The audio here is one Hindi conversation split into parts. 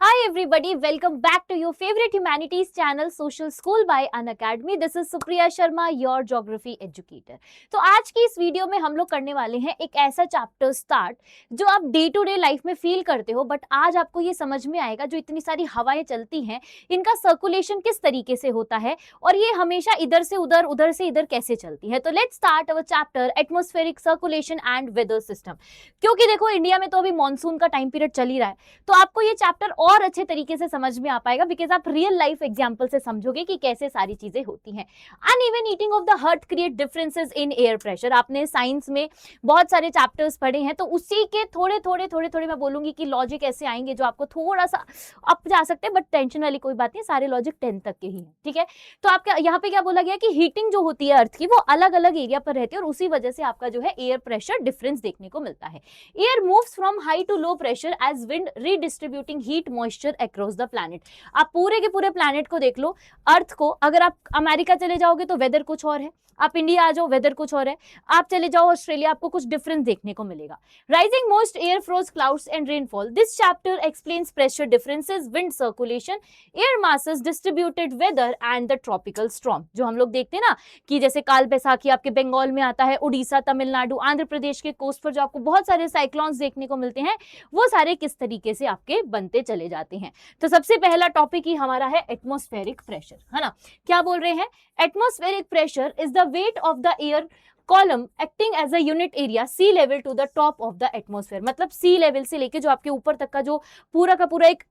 Hi everybody, welcome back to your favorite humanities channel Social School by Unacademy. This is Supriya Sharma, your geography educator. तो आज की इस वीडियो में हम लोग करने वाले हैं एक ऐसा चैप्टर स्टार्ट जो आप डे टू डे लाइफ में फील करते हो, बट आज आपको ये समझ में आएगा जो इतनी सारी हवाएं चलती हैं इनका सर्कुलेशन किस तरीके से होता है और ये हमेशा इधर से उधर, उधर से इधर कैसे चलती है। तो let's start our chapter atmospheric circulation and weather system. क्योंकि देखो इंडिया में तो अभी मानसून का टाइम पीरियड चल ही रहा है, तो आपको ये चैप्टर और अच्छे तरीके से समझ में आ पाएगा बिकॉज आप रियल लाइफ एग्जांपल से समझोगे कि कैसे सारी चीजें होती हैं। Uneven heating of the earth create differences in air pressure. आपने साइंस में बहुत सारे चैप्टर्स पढ़े हैं, तो उसी के थोड़े थोड़े मैं बोलूंगी कि लॉजिक ऐसे आएंगे जो आपको थोड़ा सा अप जा सकते हैं, बट टेंशन वाली कोई बात नहीं, सारे लॉजिक 10 तक के ही हैं, ठीक है। तो आपका यहाँ पे क्या बोला गया कि हीटिंग जो होती है अर्थ की वो अलग अलग एरिया पर रहती है और उसी वजह से आपका जो है एयर प्रेशर डिफरेंस देखने को मिलता है। Air moves from high to low pressure as wind redistributing heat moisture across the planet. आप पूरे के पूरे प्लैनेट को देख लो, अर्थ को, अगर आप अमेरिका चले जाओगे तो वेदर कुछ और है, आप इंडिया आ जाओ वेदर कुछ और है, आप चले जाओ ऑस्ट्रेलिया आपको कुछ डिफरेंस देखने को मिलेगा। Rising moist air forms clouds and rainfall. This chapter explains pressure differences, wind circulation, air masses, distributed weather and the tropical storm. जो हम लोग देखते हैं ना कि जैसे काल बैसाखी आपके बंगाल में आता है, उड़ीसा, तमिलनाडु, आंध्र प्रदेश के कोस्ट पर जो आपको बहुत सारे साइक्लोन्स देखने को मिलते हैं, वो सारे किस तरीके से आपके बनते चले जाते हैं। तो सबसे पहला टॉपिक ही हमारा है एटमॉस्फेरिक प्रेशर, है ना। क्या बोल रहे हैं? Atmospheric pressure is the weight of the air column acting as a unit area sea level to the top of the atmosphere. मतलब सी लेवल से लेके जो आपके ऊपर तक का जो पूरा का पूरा एक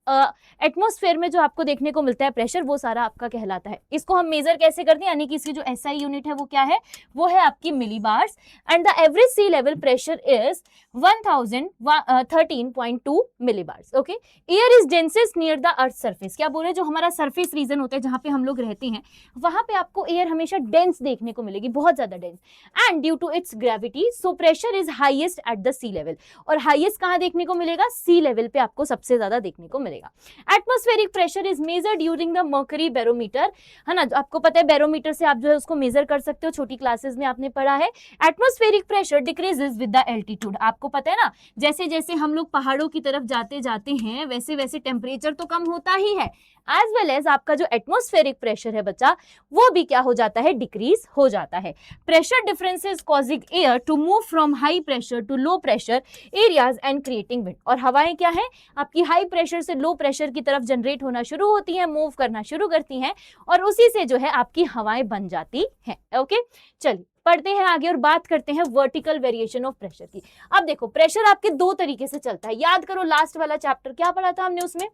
एटमॉस्फेयर में जो आपको देखने को मिलता है प्रेशर, वो सारा आपका कहलाता है। इसको हम मेजर कैसे करते हैं, यानी कि इसकी जो एसआई यूनिट है वो क्या है, वो है आपकी millibars. And the average sea level pressure is 1013.2 millibars. Okay, air is densest near the earth surface. क्या बोल रहे हैं, जो हमारा सरफेस रीजन होता है जहां पे हम लोग रहते हैं, वहां पे आपको एयर हमेशा डेंस देखने को मिलेगी, बहुत ज्यादा dense. And due to its gravity, so pressure is highest at the sea level। और highest कहाँ देखने को मिलेगा? sea level पे आपको सबसे ज्यादा देखने को मिलेगा। Atmospheric pressure is measured during the mercury barometer, है ना। आपको पता है बैरोमीटर से आप जो है उसको मेजर कर सकते हो, छोटी क्लासेस में आपने पढ़ा है। Atmospheric pressure decreases with the altitude। आपको पता है ना, जैसे जैसे हम लोग पहाड़ों की तरफ जाते जाते हैं वैसे वैसे टेम्परेचर तो कम होता ही है, एज वेल एज आपका जो एटमॉस्फेरिक प्रेशर है बच्चा, वो भी क्या हो जाता है, डिक्रीज हो जाता है। Pressure differences causing air to move from high pressure to low pressure areas and creating wind. और हवाएं क्या है आपकी, हाई प्रेशर से लो प्रेशर की तरफ जनरेट होना शुरू होती हैं, मूव करना शुरू करती हैं और उसी से जो है आपकी हवाएं बन जाती हैं। ओके, चलिए पढ़ते हैं आगे और बात करते हैं वर्टिकल वेरिएशन ऑफ प्रेशर की। अब देखो प्रेशर आपके दो तरीके से चलता है, याद करो लास्ट वाला चैप्टर क्या पढ़ा था हमने, उसमें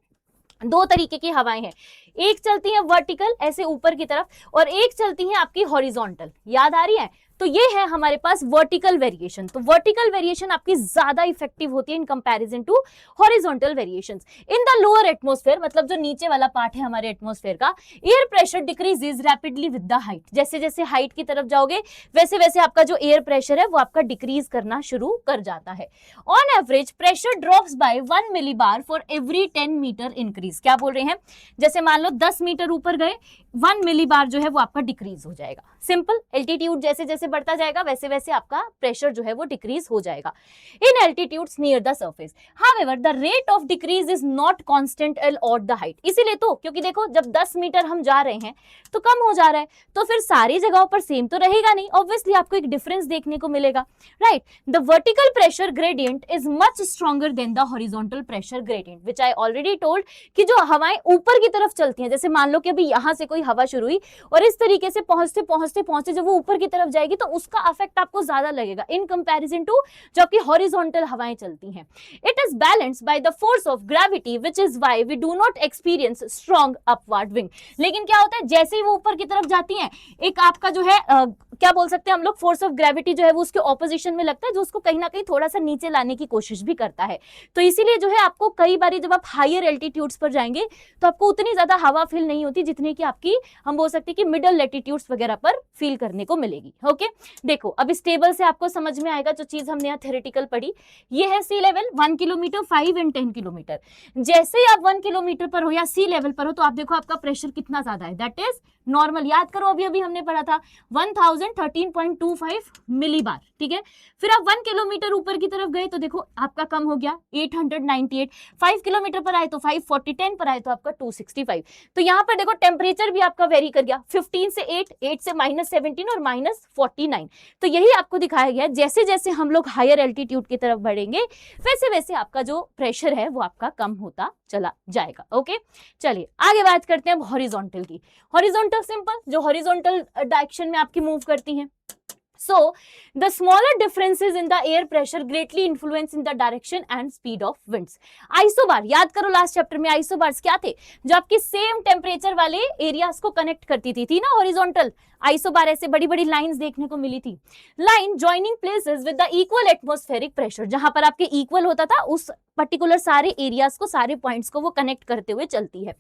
दो तरीके की हवाएं हैं, एक चलती है वर्टिकल ऐसे ऊपर की तरफ और एक चलती है आपकी हॉरिजॉन्टल। याद आ रही है? तो ये है हमारे पास वर्टिकल वेरिएशन। तो वर्टिकल वेरिएशन आपकी ज्यादा इफेक्टिव होती है in comparison to horizontal variations. In the lower atmosphere, मतलब जो नीचे वाला पार्ट है हमारे एटमॉस्फेयर का, air pressure decreases rapidly with the height. जैसे जैसे हाइट की तरफ जाओगे वैसे वैसे आपका जो एयर प्रेशर है वो आपका डिक्रीज करना शुरू कर जाता है। On average pressure drops by 1 millibar for every 10 metre increase. क्या बोल रहे हैं, जैसे मान लो 10 मीटर ऊपर गए, 1 मिलीबार जो है वो आपका डिक्रीज हो जाएगा। सिंपल, एल्टीट्यूड जैसे जैसे बढ़ता जाएगा वैसे वैसे आपका प्रेशर जो है वो डिक्रीज हो जाएगा in altitudes near the surface. However the rate of decrease is not constant on the height. इसीलिए तो, क्योंकि देखो जब 10 मीटर हम जा रहे हैं तो कम हो जा रहा है, तो फिर सारी जगहों पर सेम तो रहेगा नहीं, ऑब्वियसली आपको एक डिफरेंस देखने को मिलेगा, right. The vertical pressure gradient is much stronger than the horizontal pressure gradient, which I already told कि जो हवाएं ऊपर की तरफ चलती हैं, जैसे मान लो कि अभी यहां से कोई हवा शुरू हुई और इस तरीके से पहुंचते पहुंचते पहुंचते जब वो ऊपर की तरफ जाएगी तो उसका इफेक्ट आपको ज्यादा लगेगा इन कंपैरिजन टू जो आपकी हॉरिजॉन्टल हवाएं चलती हैं। It is balanced by the force of gravity which is why we do not experience strong upward wind. लेकिन क्या होता है, जैसे ही वो ऊपर की तरफ जाती हैं, एक आपका जो है क्या बोल सकते हैं हम लोग, फोर्स ऑफ ग्रेविटी जो है वो उसके ऑपोजिशन में लगता है, जो उसको कहीं ना कहीं थोड़ा सा नीचे लाने की कोशिश भी करता है। तो इसीलिए जो है आपको कई बार जब आप हायर एल्टीट्यूड्स पर जाएंगे तो आपको उतनी ज्यादा हवा फील नहीं होती जितनी की आपकी, हम बोल सकते हैं कि मिडल लैटिट्यूड्स वगैरह पर फील करने को मिलेगी। ओके, देखो अब इस टेबल से आपको समझ में आएगा जो चीज हमने यहाँ थ्योरेटिकल पढ़ी। ये है sea level 1 kilometre, 5 and 10 kilometre. जैसे ही आप 1 किलोमीटर पर हो या सी लेवल पर हो तो आप देखो आपका प्रेशर कितना ज्यादा है, दैट इज नॉर्मल, याद करो अभी अभी हमने पढ़ा था 1013.25 मिलीबार, ठीक है। फिर आप 1 किलोमीटर ऊपर की तरफ गए तो देखो आपका कम हो गया 898, 5 किलोमीटर पर आए तो 540, 10 पर आए तो आपका 265। तो यहाँ पर देखो टेम्परेचर भी आपका वेरी कर गया, 15 से 8 से -17 और -49। तो यही आपको दिखाया गया जैसे जैसे हम लोग हायर एल्टीट्यूड की तरफ बढ़ेंगे वैसे वैसे आपका जो प्रेशर है वो आपका कम होता चला जाएगा। ओके, चलिए आगे बात करते हैं हॉरिजॉन्टल की। हॉरिजॉन्टल सिंपल, जो हॉरिजॉन्टल डायरेक्शन में आपकी मूव करती हैं। So, the smaller differences in the air pressure greatly influence in the direction and speed of winds. Isobar, याद करो लास्ट चैप्टर में आइसोबार्स क्या थे, जो आपकी सेम टेम्परेचर वाले एरियाज को कनेक्ट करती थी ना हॉरिजॉन्टल आइसोबार, ऐसे बड़ी बड़ी लाइंस देखने को मिली थी। Line joining places with the equal atmospheric pressure, जहां पर आपके इक्वल होता था उस पर्टिकुलर सारे एरियाज को, सारे पॉइंट्स को वो कनेक्ट करते हुए चलती है।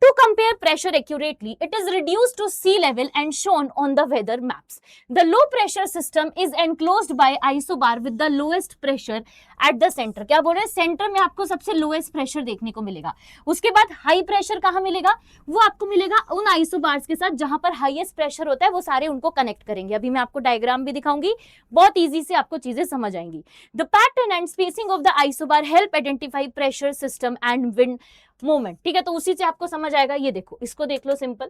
To compare pressure accurately it is reduced to sea level and shown on the weather maps. The low pressure system is enclosed by isobar with the lowest pressure at the centre. क्या बोल रहे हैं, सेंटर में आपको सबसे लोएस्ट प्रेशर देखने को मिलेगा। उसके बाद हाई प्रेशर कहाँ मिलेगा, वो आपको मिलेगा उन आइसोबार्स के साथ जहां पर हाईएस्ट प्रेशर होता है, वो सारे उनको कनेक्ट करेंगे। अभी मैं आपको डायग्राम भी दिखाऊंगी, बहुत इजी से आपको चीजें समझ आएंगी। The pattern and spacing of the isobar help identify pressure system and wind movement, ठीक है। तो उसी से आपको समझ आएगा। ये देखो, इसको देख लो सिंपल,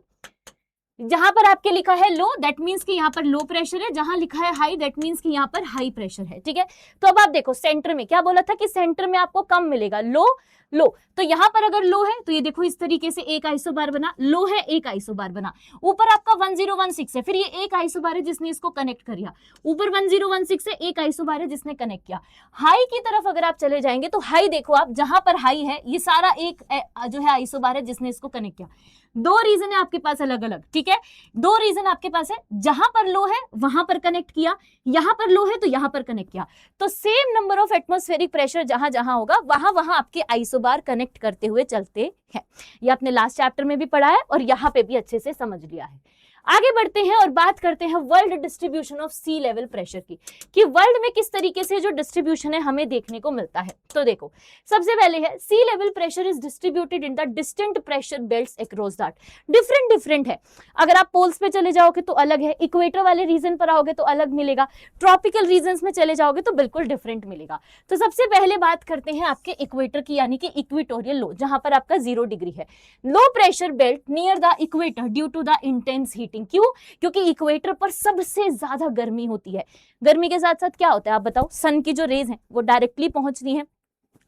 जहां पर आपके लिखा है लो दैट मींस कि यहाँ पर लो प्रेशर है, जहां लिखा है हाई दैट मींस कि यहाँ पर हाई प्रेशर है, ठीक है। तो अब आप देखो सेंटर में क्या बोला था कि सेंटर में आपको कम मिलेगा, लो लो। तो यहाँ पर अगर लो है तो ये देखो इस तरीके से एक आइसोबार बना, लो है एक आइसोबार बना। ऊपर आपका 1016 है, फिर ये एक आइसोबार है जिसने इसको कनेक्ट कर दिया। ऊपर 1016 है, एक आइसोबार है जिसने कनेक्ट किया। हाई की तरफ अगर आप चले जाएंगे तो हाई देखो आप, जहां पर हाई है ये सारा एक जो है आइसोबार है जिसने इसको कनेक्ट किया। दो रीजन है आपके पास अलग अलग, ठीक है। दो रीजन आपके पास है, जहां पर लो है वहां पर कनेक्ट किया, यहां पर लो है तो यहां पर कनेक्ट किया। तो same number of atmospheric pressure जहां जहां होगा वहां वहां आपके आइसोबार कनेक्ट करते हुए चलते हैं। ये आपने लास्ट चैप्टर में भी पढ़ा है और यहाँ पे भी अच्छे से समझ लिया है। आगे बढ़ते हैं और बात करते हैं world distribution of sea level pressure की, कि वर्ल्ड में किस तरीके से जो डिस्ट्रीब्यूशन है हमें देखने को मिलता है। तो देखो सबसे पहले है sea level pressure is distributed in the distant pressure belts across that. Different different है, अगर आप पोल्स पे चले जाओगे तो अलग है, इक्वेटर वाले रीजन पर आओगे तो अलग मिलेगा, ट्रॉपिकल रीजन्स में चले जाओगे तो बिल्कुल डिफरेंट मिलेगा। तो सबसे पहले बात करते हैं आपके इक्वेटर की, यानी कि इक्वेटोरियल लो, जहां पर आपका 0 डिग्री है। Low pressure belt near the equator due to the intense heating. क्यों, क्योंकि इक्वेटर पर सबसे ज्यादा गर्मी होती है। गर्मी के साथ साथ क्या होता है आप बताओ, सन की जो रेज है वो डायरेक्टली पहुंचती है।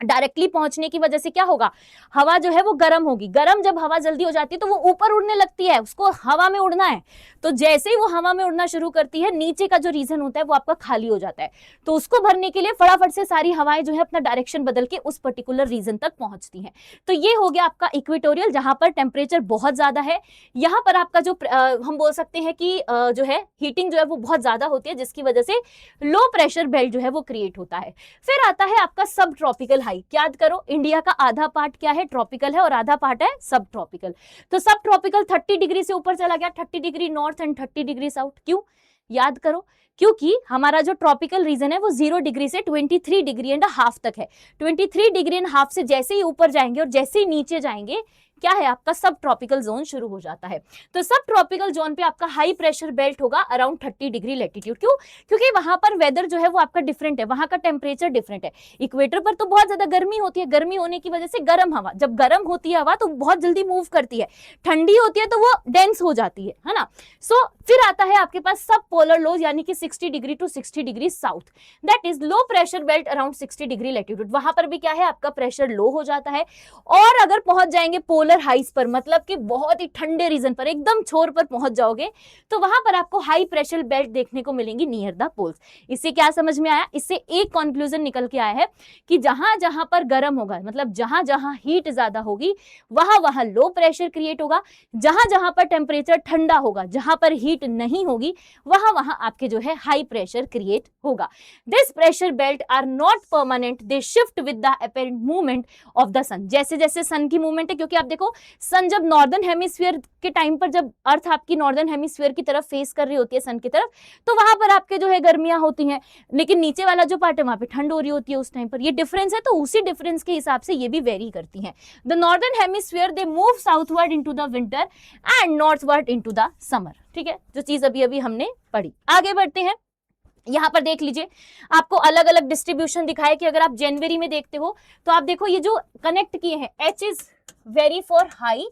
डायरेक्टली पहुंचने की वजह से क्या होगा, हवा जो है वो गर्म होगी। गर्म जब हवा जल्दी हो जाती है तो वो ऊपर उड़ने लगती है, उसको हवा में उड़ना है। तो जैसे ही वो हवा में उड़ना शुरू करती है, नीचे का जो रीजन होता है वो आपका खाली हो जाता है। तो उसको भरने के लिए फटाफट से सारी हवाएं जो है अपना डायरेक्शन बदल के उस पर्टिकुलर रीजन तक पहुंचती हैं। तो ये हो गया आपका इक्वेटोरियल, जहां पर टेम्परेचर बहुत ज्यादा है। यहाँ पर आपका जो हम बोल सकते हैं कि जो है हीटिंग जो है वो बहुत ज्यादा होती है, जिसकी वजह से लो प्रेशर बेल्ट जो है वो क्रिएट होता है। फिर आता है आपका सब ट्रॉपिकल। याद करो इंडिया का आधा पार्ट क्या है, ट्रॉपिकल है, और आधा पार्ट है सब ट्रॉपिकल। तो सब ट्रॉपिकल 30 डिग्री से ऊपर चला गया, 30 degree north and 30 degree south. क्यों, याद करो, क्योंकि हमारा जो ट्रॉपिकल रीजन है वो 0 डिग्री से 23 डिग्री एंड हाफ तक है। 23 डिग्री एंड हाफ से जैसे ही ऊपर जाएंगे और जैसे ही नीचे जाएंगे क्या है, आपका सब ट्रॉपिकल जोन शुरू हो जाता है। तो सब ट्रॉपिकल जोन पे आपका हाई प्रेशर बेल्ट होगा अराउंड 30 डिग्री लैटिट्यूड। क्यों, क्योंकि वहां पर वेदर जो है वो आपका डिफरेंट है, वहां का टेम्परेचर डिफरेंट है। इक्वेटर पर तो बहुत ज्यादा गर्मी होती है, गर्मी होने की वजह से गर्म हवा, जब गर्म होती है हवा तो बहुत जल्दी मूव करती है, ठंडी होती है तो वो डेंस हो जाती है ना। सो फिर आता है आपके पास सब पोलर लो, यानी कि 60 degree to 60 degree south, that is low pressure belt around 60 degree latitude. वहां पर भी क्या है, आपका प्रेशर लो हो जाता है। और अगर पहुंच जाएंगे पोलर हाइस पर, मतलब कि बहुत ही ठंडे रीजन पर, एकदम छोर पर पहुंच जाओगे, तो वहां पर आपको हाई प्रेशर बेल्ट देखने को मिलेंगी नियर द पोल्स। इससे क्या समझ में आया, इससे एक कंक्लूजन निकल के आया है कि जहां जहां पर गर्म होगा, मतलब जहां जहां हीट ज्यादा होगी वहां वहां लो प्रेशर क्रिएट होगा। जहां जहां पर टेम्परेचर ठंडा होगा, जहां पर हीट नहीं होगी, वहां वहां आपके जो है है हाई प्रेशर क्रिएट होगा। This pressure belt are not permanent, they shift with the apparent movement of the sun. जैसे जैसे सन की मूवमेंट है, क्योंकि आप देखो सन जब नॉर्दर्न हेमिस्फीयर के टाइम पर, जब अर्थ आपकी नॉर्दर्न हेमिस्फीयर की तरफ फेस कर रही होती है सन की तरफ, तो वहां पर आपके जो है गर्मियां होती हैं, लेकिन नीचे वाला जो पार्ट है वहां पे ठंड हो रही होती है उस टाइम पर। ये डिफरेंस है, तो उसी डिफरेंस के हिसाब से ये भी वेरी करती हैं। The northern hemisphere they move southward into the winter and northward into the summer. ठीक है, जो चीज अभी अभी हमने पढ़ी। आगे बढ़ते हैं, यहाँ पर देख लीजिए आपको अलग अलग डिस्ट्रीब्यूशन दिखाए कि अगर आप जनवरी में देखते हो तो आप देखो ये जो कनेक्ट किए हैं, H is very for high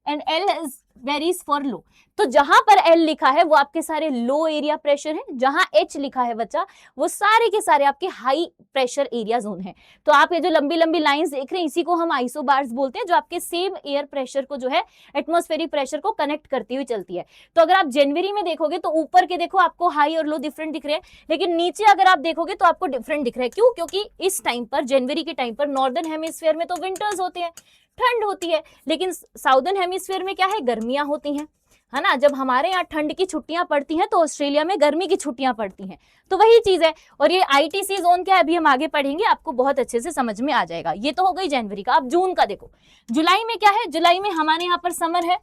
and L is varies for low. तो जहां पर L लिखा है वो आपके सारे लो एरिया प्रेशर है, जहां H लिखा है बच्चा वो सारे के सारे आपके हाई प्रेशर एरिया जोन है। तो आप ये जो लंबी लंबी लाइंस देख रहे हैं इसी को हम आइसोबार्स बोलते हैं, जो आपके सेम एयर प्रेशर को जो है एटमॉस्फेरिक प्रेशर को कनेक्ट करती हुई चलती है। तो अगर आप जनवरी में देखोगे तो ऊपर के देखो आपको हाई और लो डिफरेंट दिख रहे हैं, लेकिन नीचे अगर आप देखोगे तो आपको डिफरेंट दिख रहा है। क्यों? क्योंकि इस टाइम पर जनवरी के टाइम पर नॉर्दर्न हेमिस्फीयर में तो विंटर्स होते हैं, ठंड होती है, लेकिन साउदर्न हेमिस्फीयर में क्या है, गर्मियां होती हैं, है ना। जब हमारे यहाँ ठंड की छुट्टियां पड़ती हैं तो ऑस्ट्रेलिया में गर्मी की छुट्टियां पड़ती हैं, तो वही चीज है। और ये आईटीसी जोन क्या है अभी हम आगे पढ़ेंगे, आपको बहुत अच्छे से समझ में आ जाएगा। ये तो हो गई जनवरी का। अब जून का देखो, जुलाई में क्या है, जुलाई में हमारे यहाँ पर समर है,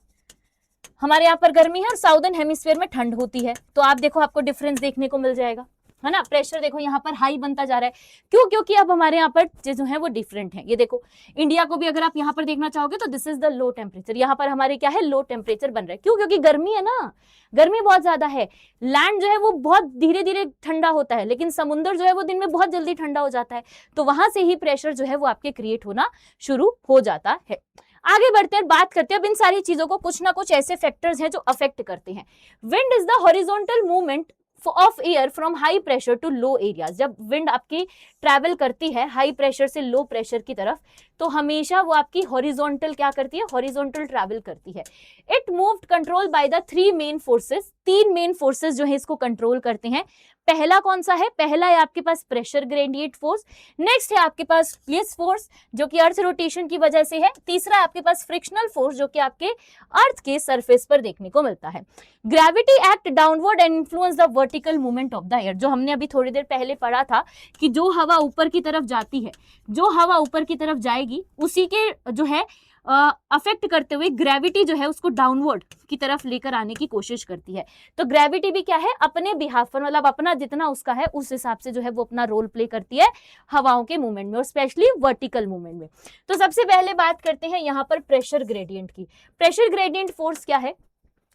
हमारे यहाँ पर गर्मी है, और साउदर्न हेमिस्फीयर में ठंड होती है। तो आप देखो आपको डिफरेंस देखने को मिल जाएगा, है ना। प्रेशर देखो यहाँ पर हाई बनता जा रहा है, क्यों? क्योंकि अब हमारे यहाँ पर जो है वो डिफरेंट है। ये देखो इंडिया को भी अगर आप यहाँ पर देखना चाहोगे तो this is the low temperature, यहाँ पर हमारे क्या है, लो टेम्परेचर बन रहा है। क्यों? क्योंकि गर्मी है ना, गर्मी बहुत ज्यादा है। लैंड जो है वो बहुत धीरे धीरे ठंडा होता है, लेकिन समुद्र जो है वो दिन में बहुत जल्दी ठंडा हो जाता है, तो वहां से ही प्रेशर जो है वो आपके क्रिएट होना शुरू हो जाता है। आगे बढ़ते हैं, बात करते हैं अब इन सारी चीजों को, कुछ ना कुछ ऐसे फैक्टर्स हैं जो अफेक्ट करते हैं। Wind is the horizontal movement of air from high pressure to low areas. जब विंड आपकी ट्रैवल करती है हाई प्रेशर से लो प्रेशर की तरफ, तो हमेशा वो आपकी हॉरिजॉन्टल क्या करती है, हॉरिजॉन्टल ट्रैवल करती है। It moved control by the three main forces, तीन मेन फोर्सेस जो है इसको कंट्रोल करते हैं। पहला कौन सा है, पहला है आपके पास प्रेशर ग्रेडिएंट फोर्स, नेक्स्ट है आपके पास प्लेस फोर्स जो कि अर्थ रोटेशन की वजह से है, तीसरा है आपके पास फ्रिक्शनल फोर्स जो कि आपके अर्थ के सरफेस पर देखने को मिलता है। Gravity act downward and influence the vertical movement of the air, जो हमने अभी थोड़ी देर पहले पढ़ा था कि जो हवा ऊपर की तरफ जाती है, जो हवा ऊपर की तरफ जाएगी उसी के जो है अफेक्ट करते हुए ग्रेविटी जो है उसको डाउनवर्ड की तरफ लेकर आने की कोशिश करती है। तो ग्रेविटी भी क्या है, अपने बिहाफ पर, मतलब अपना जितना उसका है उस हिसाब से जो है वो अपना रोल प्ले करती है हवाओं के मूवमेंट में, और स्पेशली वर्टिकल मूवमेंट में। तो सबसे पहले बात करते हैं यहाँ पर प्रेशर ग्रेडियंट की। प्रेशर ग्रेडियंट फोर्स क्या है,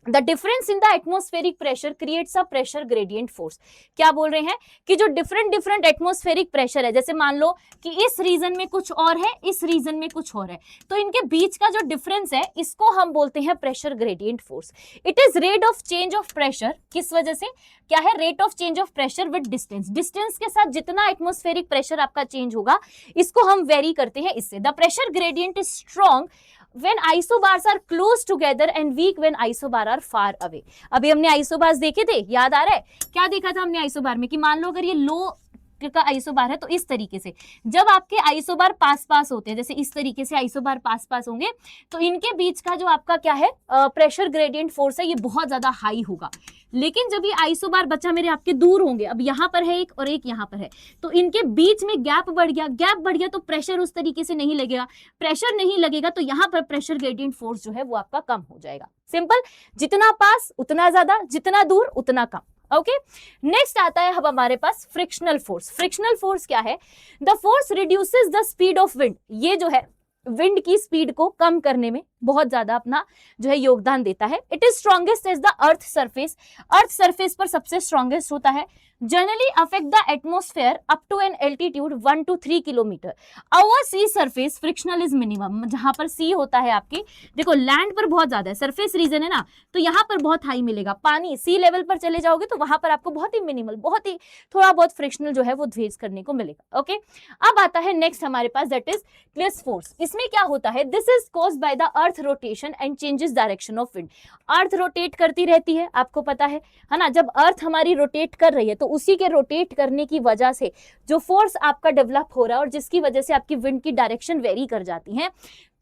the difference in the atmospheric pressure creates a pressure gradient force. क्या बोल रहे हैं कि जो डिफरेंट एटमॉस्फेरिक प्रेशर है, जैसे मान लो कि इस रीजन में कुछ और है, इस रीजन में कुछ और है, तो इनके बीच का जो डिफरेंस है इसको हम बोलते हैं pressure gradient force. It is rate of change of pressure, किस वजह से, क्या है, rate of change of pressure with distance, distance के साथ जितना एटमॉस्फेरिक प्रेशर आपका चेंज होगा इसको हम वेरी करते हैं इससे। The pressure gradient is strong when isobars are close together and weak when isobar are far away। अभी हमने आइसोबार्स देखे थे, याद आ रहा है क्या देखा था हमने आइसोबार में, कि मान लो अगर ये लो का आइसोबार है तो इस तरीके से जब आपके आइसोबार पास पास होते हैं, जैसे इस तरीके से आइसोबार पास पास होंगे, तो इनके बीच का जो आपका क्या है प्रेशर ग्रेडियंट फोर्स है ये बहुत ज्यादा हाई होगा। लेकिन जब ये आइसोबार बच्चा मेरे आपके दूर होंगे, अब यहाँ पर है एक और एक यहाँ पर है, तो इनके बीच में गैप बढ़ गया, गैप बढ़ गया तो प्रेशर उस तरीके से नहीं लगेगा, प्रेशर नहीं लगेगा तो यहाँ पर प्रेशर ग्रेडियंट फोर्स जो है वो आपका कम हो जाएगा। सिंपल, जितना पास उतना ज्यादा, जितना दूर उतना कम। ओके, नेक्स्ट आता है अब हमारे पास फ्रिक्शनल फोर्स। फ्रिक्शनल फोर्स क्या है, the force reduces the speed of wind, ये जो है विंड की स्पीड को कम करने में बहुत ज्यादा अपना जो है योगदान देता है। It is strongest as the earth surface, earth surface पर सबसे स्ट्रॉन्गेस्ट होता है। Generally affect the atmosphere up to an altitude 1 to 3 kilometre. Over sea surface frictional is minimum, जहां पर सी होता है आपकी, देखो लैंड पर बहुत ज्यादा है, सरफेस रीजन है ना, तो यहाँ पर बहुत हाई मिलेगा, पानी सी लेवल पर चले जाओगे तो वहां पर आपको बहुत ही मिनिमल, बहुत ही थोड़ा बहुत फ्रिक्शनल जो है वो फेस करने को मिलेगा। ओके, अब आता है नेक्स्ट हमारे पास, दैट इज प्लेस फोर्स। इसमें क्या होता है, this is caused by the earth rotation and changes direction of wind. Earth rotate करती रहती है, आपको पता है ना, जब अर्थ हमारी रोटेट कर रही है तो उसी के रोटेट करने की वजह से जो फोर्स आपका डेवलप हो रहा है और जिसकी वजह से आपकी विंड की डायरेक्शन वेरी कर जाती है,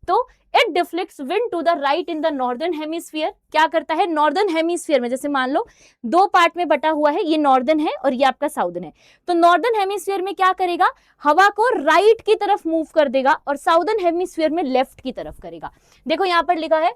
तो it deflects wind to the right in the northern hemisphere. क्या करता है, नॉर्दर्न हेमिस्फीयर में, जैसे मान लो दो पार्ट में बटा हुआ है, ये नॉर्दर्न है और ये आपका साउदर्न है, तो नॉर्दर्न हेमिस्फीयर में क्या करेगा, हवा को राइट की तरफ मूव कर देगा और साउदर्न हेमिस्फीयर में लेफ्ट की तरफ करेगा। देखो यहाँ पर लिखा है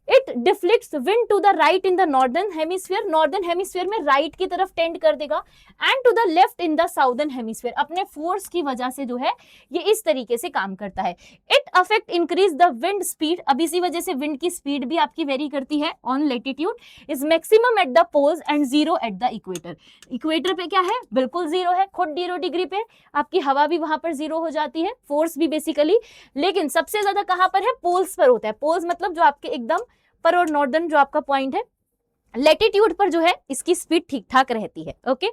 it deflects wind to the right in the northern hemisphere, northern hemisphere में राइट की तरफ टेंड कर देगा, and to the left in the southern hemisphere, अपने फोर्स की वजह से जो है ये इस तरीके से काम करता है। It affect increase the wind speed, अब इसी वजह से विंड की स्पीड भी आपकी वेरी करती है on latitude, is maximum at the poles and zero at the equator. Equator पे क्या है, बिल्कुल जीरो है, खुद 0 डिग्री पे आपकी हवा भी वहां पर जीरो हो जाती है, फोर्स भी बेसिकली, लेकिन सबसे ज्यादा कहां पर है, पोल्स पर होता है। पोल्स मतलब जो आपके एकदम पर और नॉर्दर्न जो आपका पॉइंट है, लेटीट्यूड पर जो है इसकी स्पीड ठीक ठाक रहती है। Okay,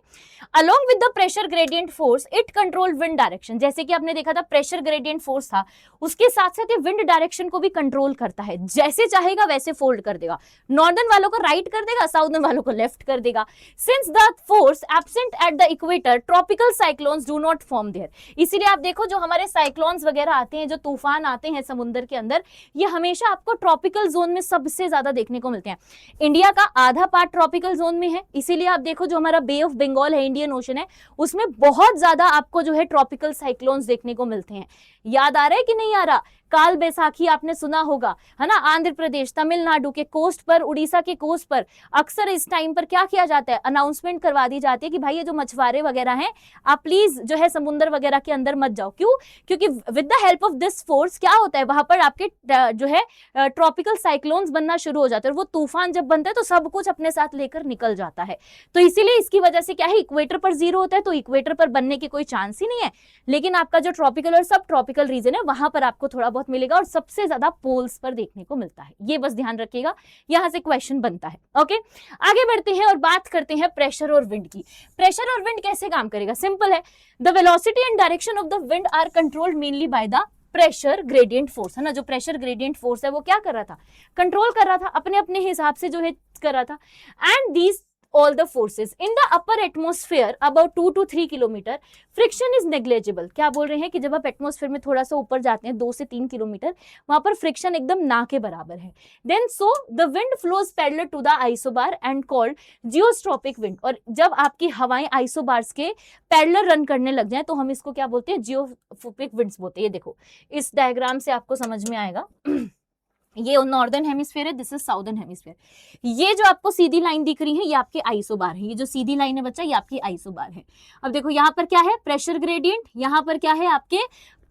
along with the pressure gradient force it control wind direction, जैसे कि आपने देखा था प्रेशर ग्रेडियंट फोर्स था, उसके साथ साथ ये विंड डायरेक्शन को भी कंट्रोल करता है, जैसे चाहेगा वैसे फोल्ड कर देगा, नॉर्दर्न वालों को राइट कर देगा, साउदर्न वालों को लेफ्ट कर देगा। Since the force absent at the equator tropical cyclones do not form there, इसीलिए आप देखो जो हमारे साइक्लोन्स वगैरह आते हैं, जो तूफान आते हैं समुद्र के अंदर, ये हमेशा आपको ट्रॉपिकल जोन में सबसे ज्यादा देखने को मिलते हैं। इंडिया का आधा पार्ट ट्रॉपिकल जोन में है, इसीलिए आप देखो जो हमारा बे ऑफ बंगाल है, इंडियन ओशन है, उसमें बहुत ज्यादा आपको जो है ट्रॉपिकल साइक्लोन्स देखने को मिलते हैं। याद आ रहा है कि नहीं आ रहा, काल बैसाखी आपने सुना होगा, है ना, आंध्र प्रदेश तमिलनाडु के कोस्ट पर, उड़ीसा के कोस्ट पर अक्सर इस टाइम पर क्या किया जाता है, अनाउंसमेंट करवा दी जाती है कि भाई ये जो मछुआरे वगैरह हैं आप प्लीज जो है समुद्र वगैरह के अंदर मत जाओ। क्यों, क्योंकि with the help of this force क्या होता है, वहां पर आपके जो है ट्रॉपिकल साइक्लोन्स बनना शुरू हो जाते हैं, और वो तूफान जब बनते हैं तो सब कुछ अपने साथ लेकर निकल जाता है। तो इसीलिए इसकी वजह से क्या है, इक्वेटर पर जीरो होता है, तो इक्वेटर पर बनने की कोई चांस ही नहीं है, लेकिन आपका जो ट्रॉपिकल और सब ट्रॉपिकल रीजन है वहां पर आपको थोड़ा बहुत मिलेगा, और सबसे ज्यादा पोल्स पर देखने को मिलता है। ये बस ध्यान रखिएगा, यहां से क्वेश्चन बनता है। ओके, आगे बढ़ते हैं और बात करते हैं प्रेशर और विंड की। प्रेशर और विंड कैसे काम करेगा, सिंपल है, the velocity and direction of the wind are controlled mainly by the pressure gradient force, है ना, जो प्रेशर ग्रेडियंट फोर्स है वो क्या कर रहा था, कंट्रोल कर रहा था, अपने अपने हिसाब से जो है कर रहा था। And these all the forces in the upper atmosphere about 2 to 3 kilometre friction is negligible. क्या बोल रहे हैं कि जब आप एटमॉस्फेयर में थोड़ा सा ऊपर जाते हैं 2 से 3 किलोमीटर, वहां पर फ्रिक्शन एकदम ना के बराबर है। Then so the wind flows parallel to the isobar and called geostrophic wind, और जब आपकी हवाएं आइसोबार्स के पैरेलल रन करने लग जाए तो हम इसको क्या बोलते हैं, जियोट्रॉपिक विंड्स बोलते हैं। ये देखो इस डायग्राम से आपको समझ में आएगा, ये नॉर्दर्न हेमिस्फीयर है, दिस इज साउदर्न हेमिस्फीयर। ये जो आपको सीधी लाइन दिख रही है ये आपके आइसोबार है, ये जो सीधी लाइन है बच्चा ये आपकी आइसोबार है। अब देखो यहाँ पर क्या है, प्रेशर ग्रेडियंट, यहाँ पर क्या है आपके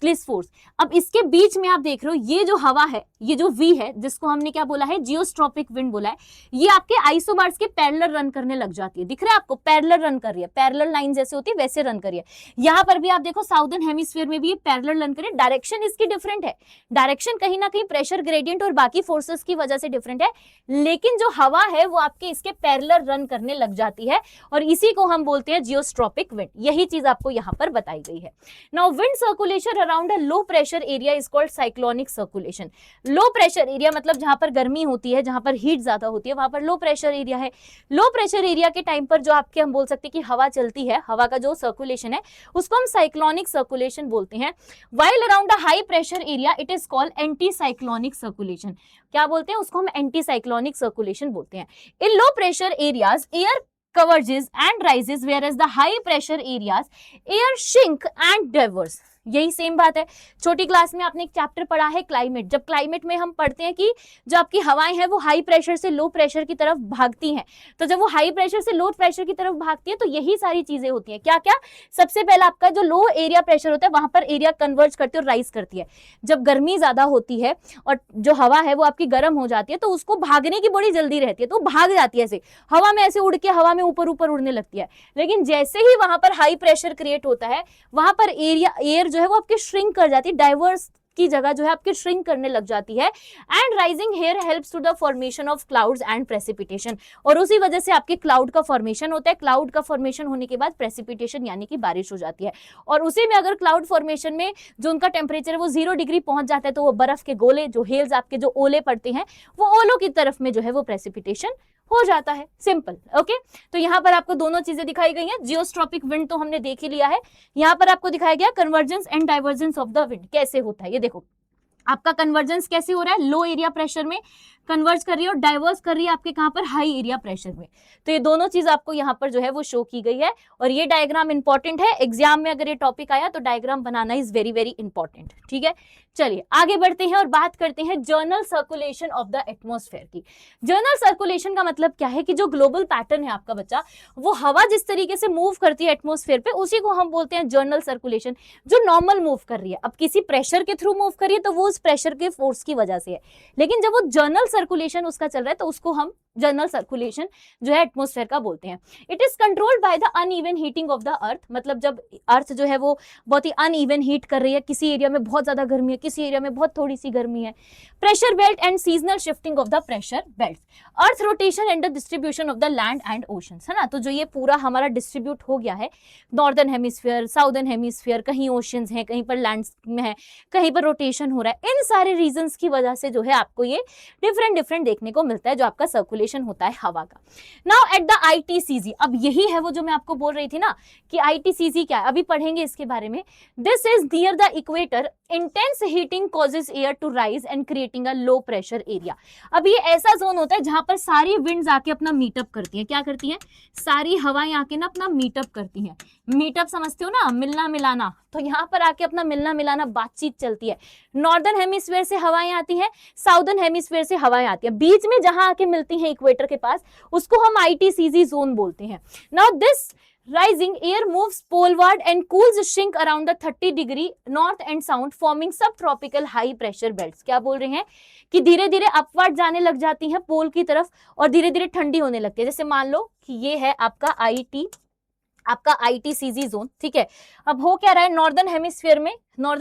क्लिस फोर्स। अब इसके बीच में आप देख रहे हो ये जो हवा है, ये जो V है जिसको हमने क्या बोला है, जियोस्ट्रॉपिक विंड बोला है, ये आपके आइसोबार्स के पैरेलल रन करने लग जाती है। दिख रहा है आपको, पैरेलल रन कर रही है, पैरेलल लाइन जैसे होती है वैसे रन कर रही है। यहाँ पर भी आप देखो साउदर्न हेमिस्फीयर में भी ये पैरेलल रन कर रही है, डायरेक्शन इसकी डिफरेंट है, डायरेक्शन कहीं ना कहीं प्रेशर ग्रेडियंट और बाकी फोर्सेस की वजह से डिफरेंट है, लेकिन जो हवा है वो आपके इसके पैरेलल रन करने लग जाती है, और इसी को हम बोलते हैं जियोस्ट्रॉपिक विंड। यही चीज आपको यहाँ पर बताई गई है। Now wind circulation around a low pressure area is called cyclonic circulation. Low pressure area मतलब जहां पर गर्मी होती है, जहां पर हीट ज्यादा होती है, वहां पर लो प्रेशर एरिया है। लो प्रेशर एरिया के टाइम पर जो आपके हम बोल सकते हैं कि हवा चलती है, हवा का जो सर्कुलेशन है उसको हम साइक्लोनिक सर्कुलेशन बोलते हैं। While around a high pressure area it is called anti cyclonic circulation. क्या बोलते हैं उसको, हम एंटी साइक्लोनिक सर्कुलेशन बोलते हैं। In low pressure areas air converges and rises, whereas the high pressure areas air shrink and diverges। यही सेम बात है, छोटी क्लास में आपने एक चैप्टर पढ़ा है क्लाइमेट। जब क्लाइमेट में हम पढ़ते हैं कि जो आपकी हवाएं हैं वो हाई प्रेशर से लो प्रेशर की तरफ भागती हैं, तो जब वो हाई प्रेशर से लो प्रेशर की तरफ भागती है तो यही सारी चीजें होती हैं। क्या क्या, सबसे पहला आपका जो लो एरिया प्रेशर होता है वहां पर एरिया कन्वर्ज करती है और राइज करती है। जब गर्मी ज्यादा होती है और जो हवा है वो आपकी गर्म हो जाती है तो उसको भागने की बड़ी जल्दी रहती है, तो भाग जाती है, ऐसे हवा में ऐसे उड़ के हवा में ऊपर ऊपर उड़ने लगती है। लेकिन जैसे ही वहां पर हाई प्रेशर क्रिएट होता है वहां पर एयर जो है वो आपके श्रिंक कर जाती है, डाइवर्स की जगह जो है आपके श्रिंक करने लग जाती है। And rising air helps to the formation of clouds and precipitation, और उसी वजह से आपके क्लाउड का फॉर्मेशन होता है। क्लाउड का फॉर्मेशन होने के बाद प्रेसिपिटेशन यानी कि बारिश हो जाती है, और उसी में अगर क्लाउड फॉर्मेशन में जो उनका टेम्परेचर है वो 0 डिग्री पहुंच जाता है तो वो बर्फ के गोले, जो हेल्स आपके जो ओले पड़ते हैं वो ओलों की तरफ में जो है वो प्रेसिपिटेशन हो जाता है। सिंपल। ओके, तो यहाँ पर आपको दोनों चीजें दिखाई गई हैं। जियोस्ट्रॉपिक विंड तो हमने देख ही लिया है, यहाँ पर आपको दिखाया गया convergence and divergence of the wind कैसे होता है। ये देखो आपका कन्वर्जेंस कैसे हो रहा है, लो एरिया प्रेशर में कन्वर्ज कर रही है और डाइवर्स कर रही है आपके कहां पर, हाई एरिया प्रेशर में। तो ये दोनों चीज आपको यहाँ पर जो है वो शो की गई है और ये डायग्राम इंपॉर्टेंट है, एग्जाम में अगर ये टॉपिक आया तो diagram banana is very very important. ठीक है, चलिए आगे बढ़ते हैं और बात करते हैं journal circulation of the atmosphere की। जर्नल सर्कुलेशन का मतलब क्या है कि जो ग्लोबल पैटर्न है आपका बच्चा, वो हवा जिस तरीके से मूव करती है एटमॉस्फेयर पे उसी को हम बोलते हैं जर्नल सर्कुलेशन। जो नॉर्मल मूव कर रही है, अब किसी प्रेशर के थ्रू मूव कर रही है तो वो उस प्रेशर के फोर्स की वजह से है, लेकिन जब वो जर्नल सर्कुलेशन उसका चल रहा है तो उसको हम जर्नल सर्कुलेशन जो है एटमॉस्फेयर का बोलते हैं। It is controlled by the uneven heating of the earth, मतलब जब अर्थ जो है वो बहुत ही अनइवन हीट कर रही है, किसी एरिया में बहुत ज्यादा गर्मी है, किसी एरिया में बहुत थोड़ी सी गर्मी है। Pressure belt and seasonal shifting of the pressure belt, earth rotation and the distribution of the land and oceans, है ना। तो जो ये पूरा हमारा डिस्ट्रीब्यूट हो गया है, नॉर्दर्न हेमिस्फीयर, साउदर्न हेमिस्फीयर, कहीं ओशंस हैं, कहीं पर लैंड में है, कहीं पर रोटेशन हो रहा है, इन सारे रीजंस की वजह से जो है आपको ये डिफरेंट डिफरेंट देखने को मिलता है जो आपका सर्कुलेशन होता है हवा का। नाउ एट द ITCZ, अब यही है वो जो मैं आपको बोल रही थी ना कि ITCZ क्या है, अभी पढ़ेंगे इसके बारे में। This is near the equator, intense heating causes air to rise and creating a low pressure area. अब ये ऐसा जोन होता है जहां पर सारी विंड्स आके अपना मीटअप करती हैं। क्या करती हैं, सारी हवाएं आके ना अपना मीटअप करती हैं। मीटअप समझते हो ना, मिलना मिलाना, तो यहाँ पर आके अपना मिलना मिलाना बातचीत चलती है। नॉर्दर्न हेमिस्फीयर से हवाएं आती हैं, साउदर्न हेमिस्फीयर से हवाएं आती हैं, बीच में जहां आके मिलती हैं इक्वेटर के पास, उसको हम ITCZ जोन बोलते हैं। Now this rising air moves poleward and cools shrink around the 30 degree north and south forming subtropical high pressure belts। क्या बोल रहे हैं कि धीरे धीरे अपवर्ड जाने लग जाती हैं पोल की तरफ और धीरे धीरे ठंडी होने लगती है। जैसे मान लो कि ये है आपका ITCZ जोन, ठीक है। अब हो क्या रहा है, नॉर्दर्न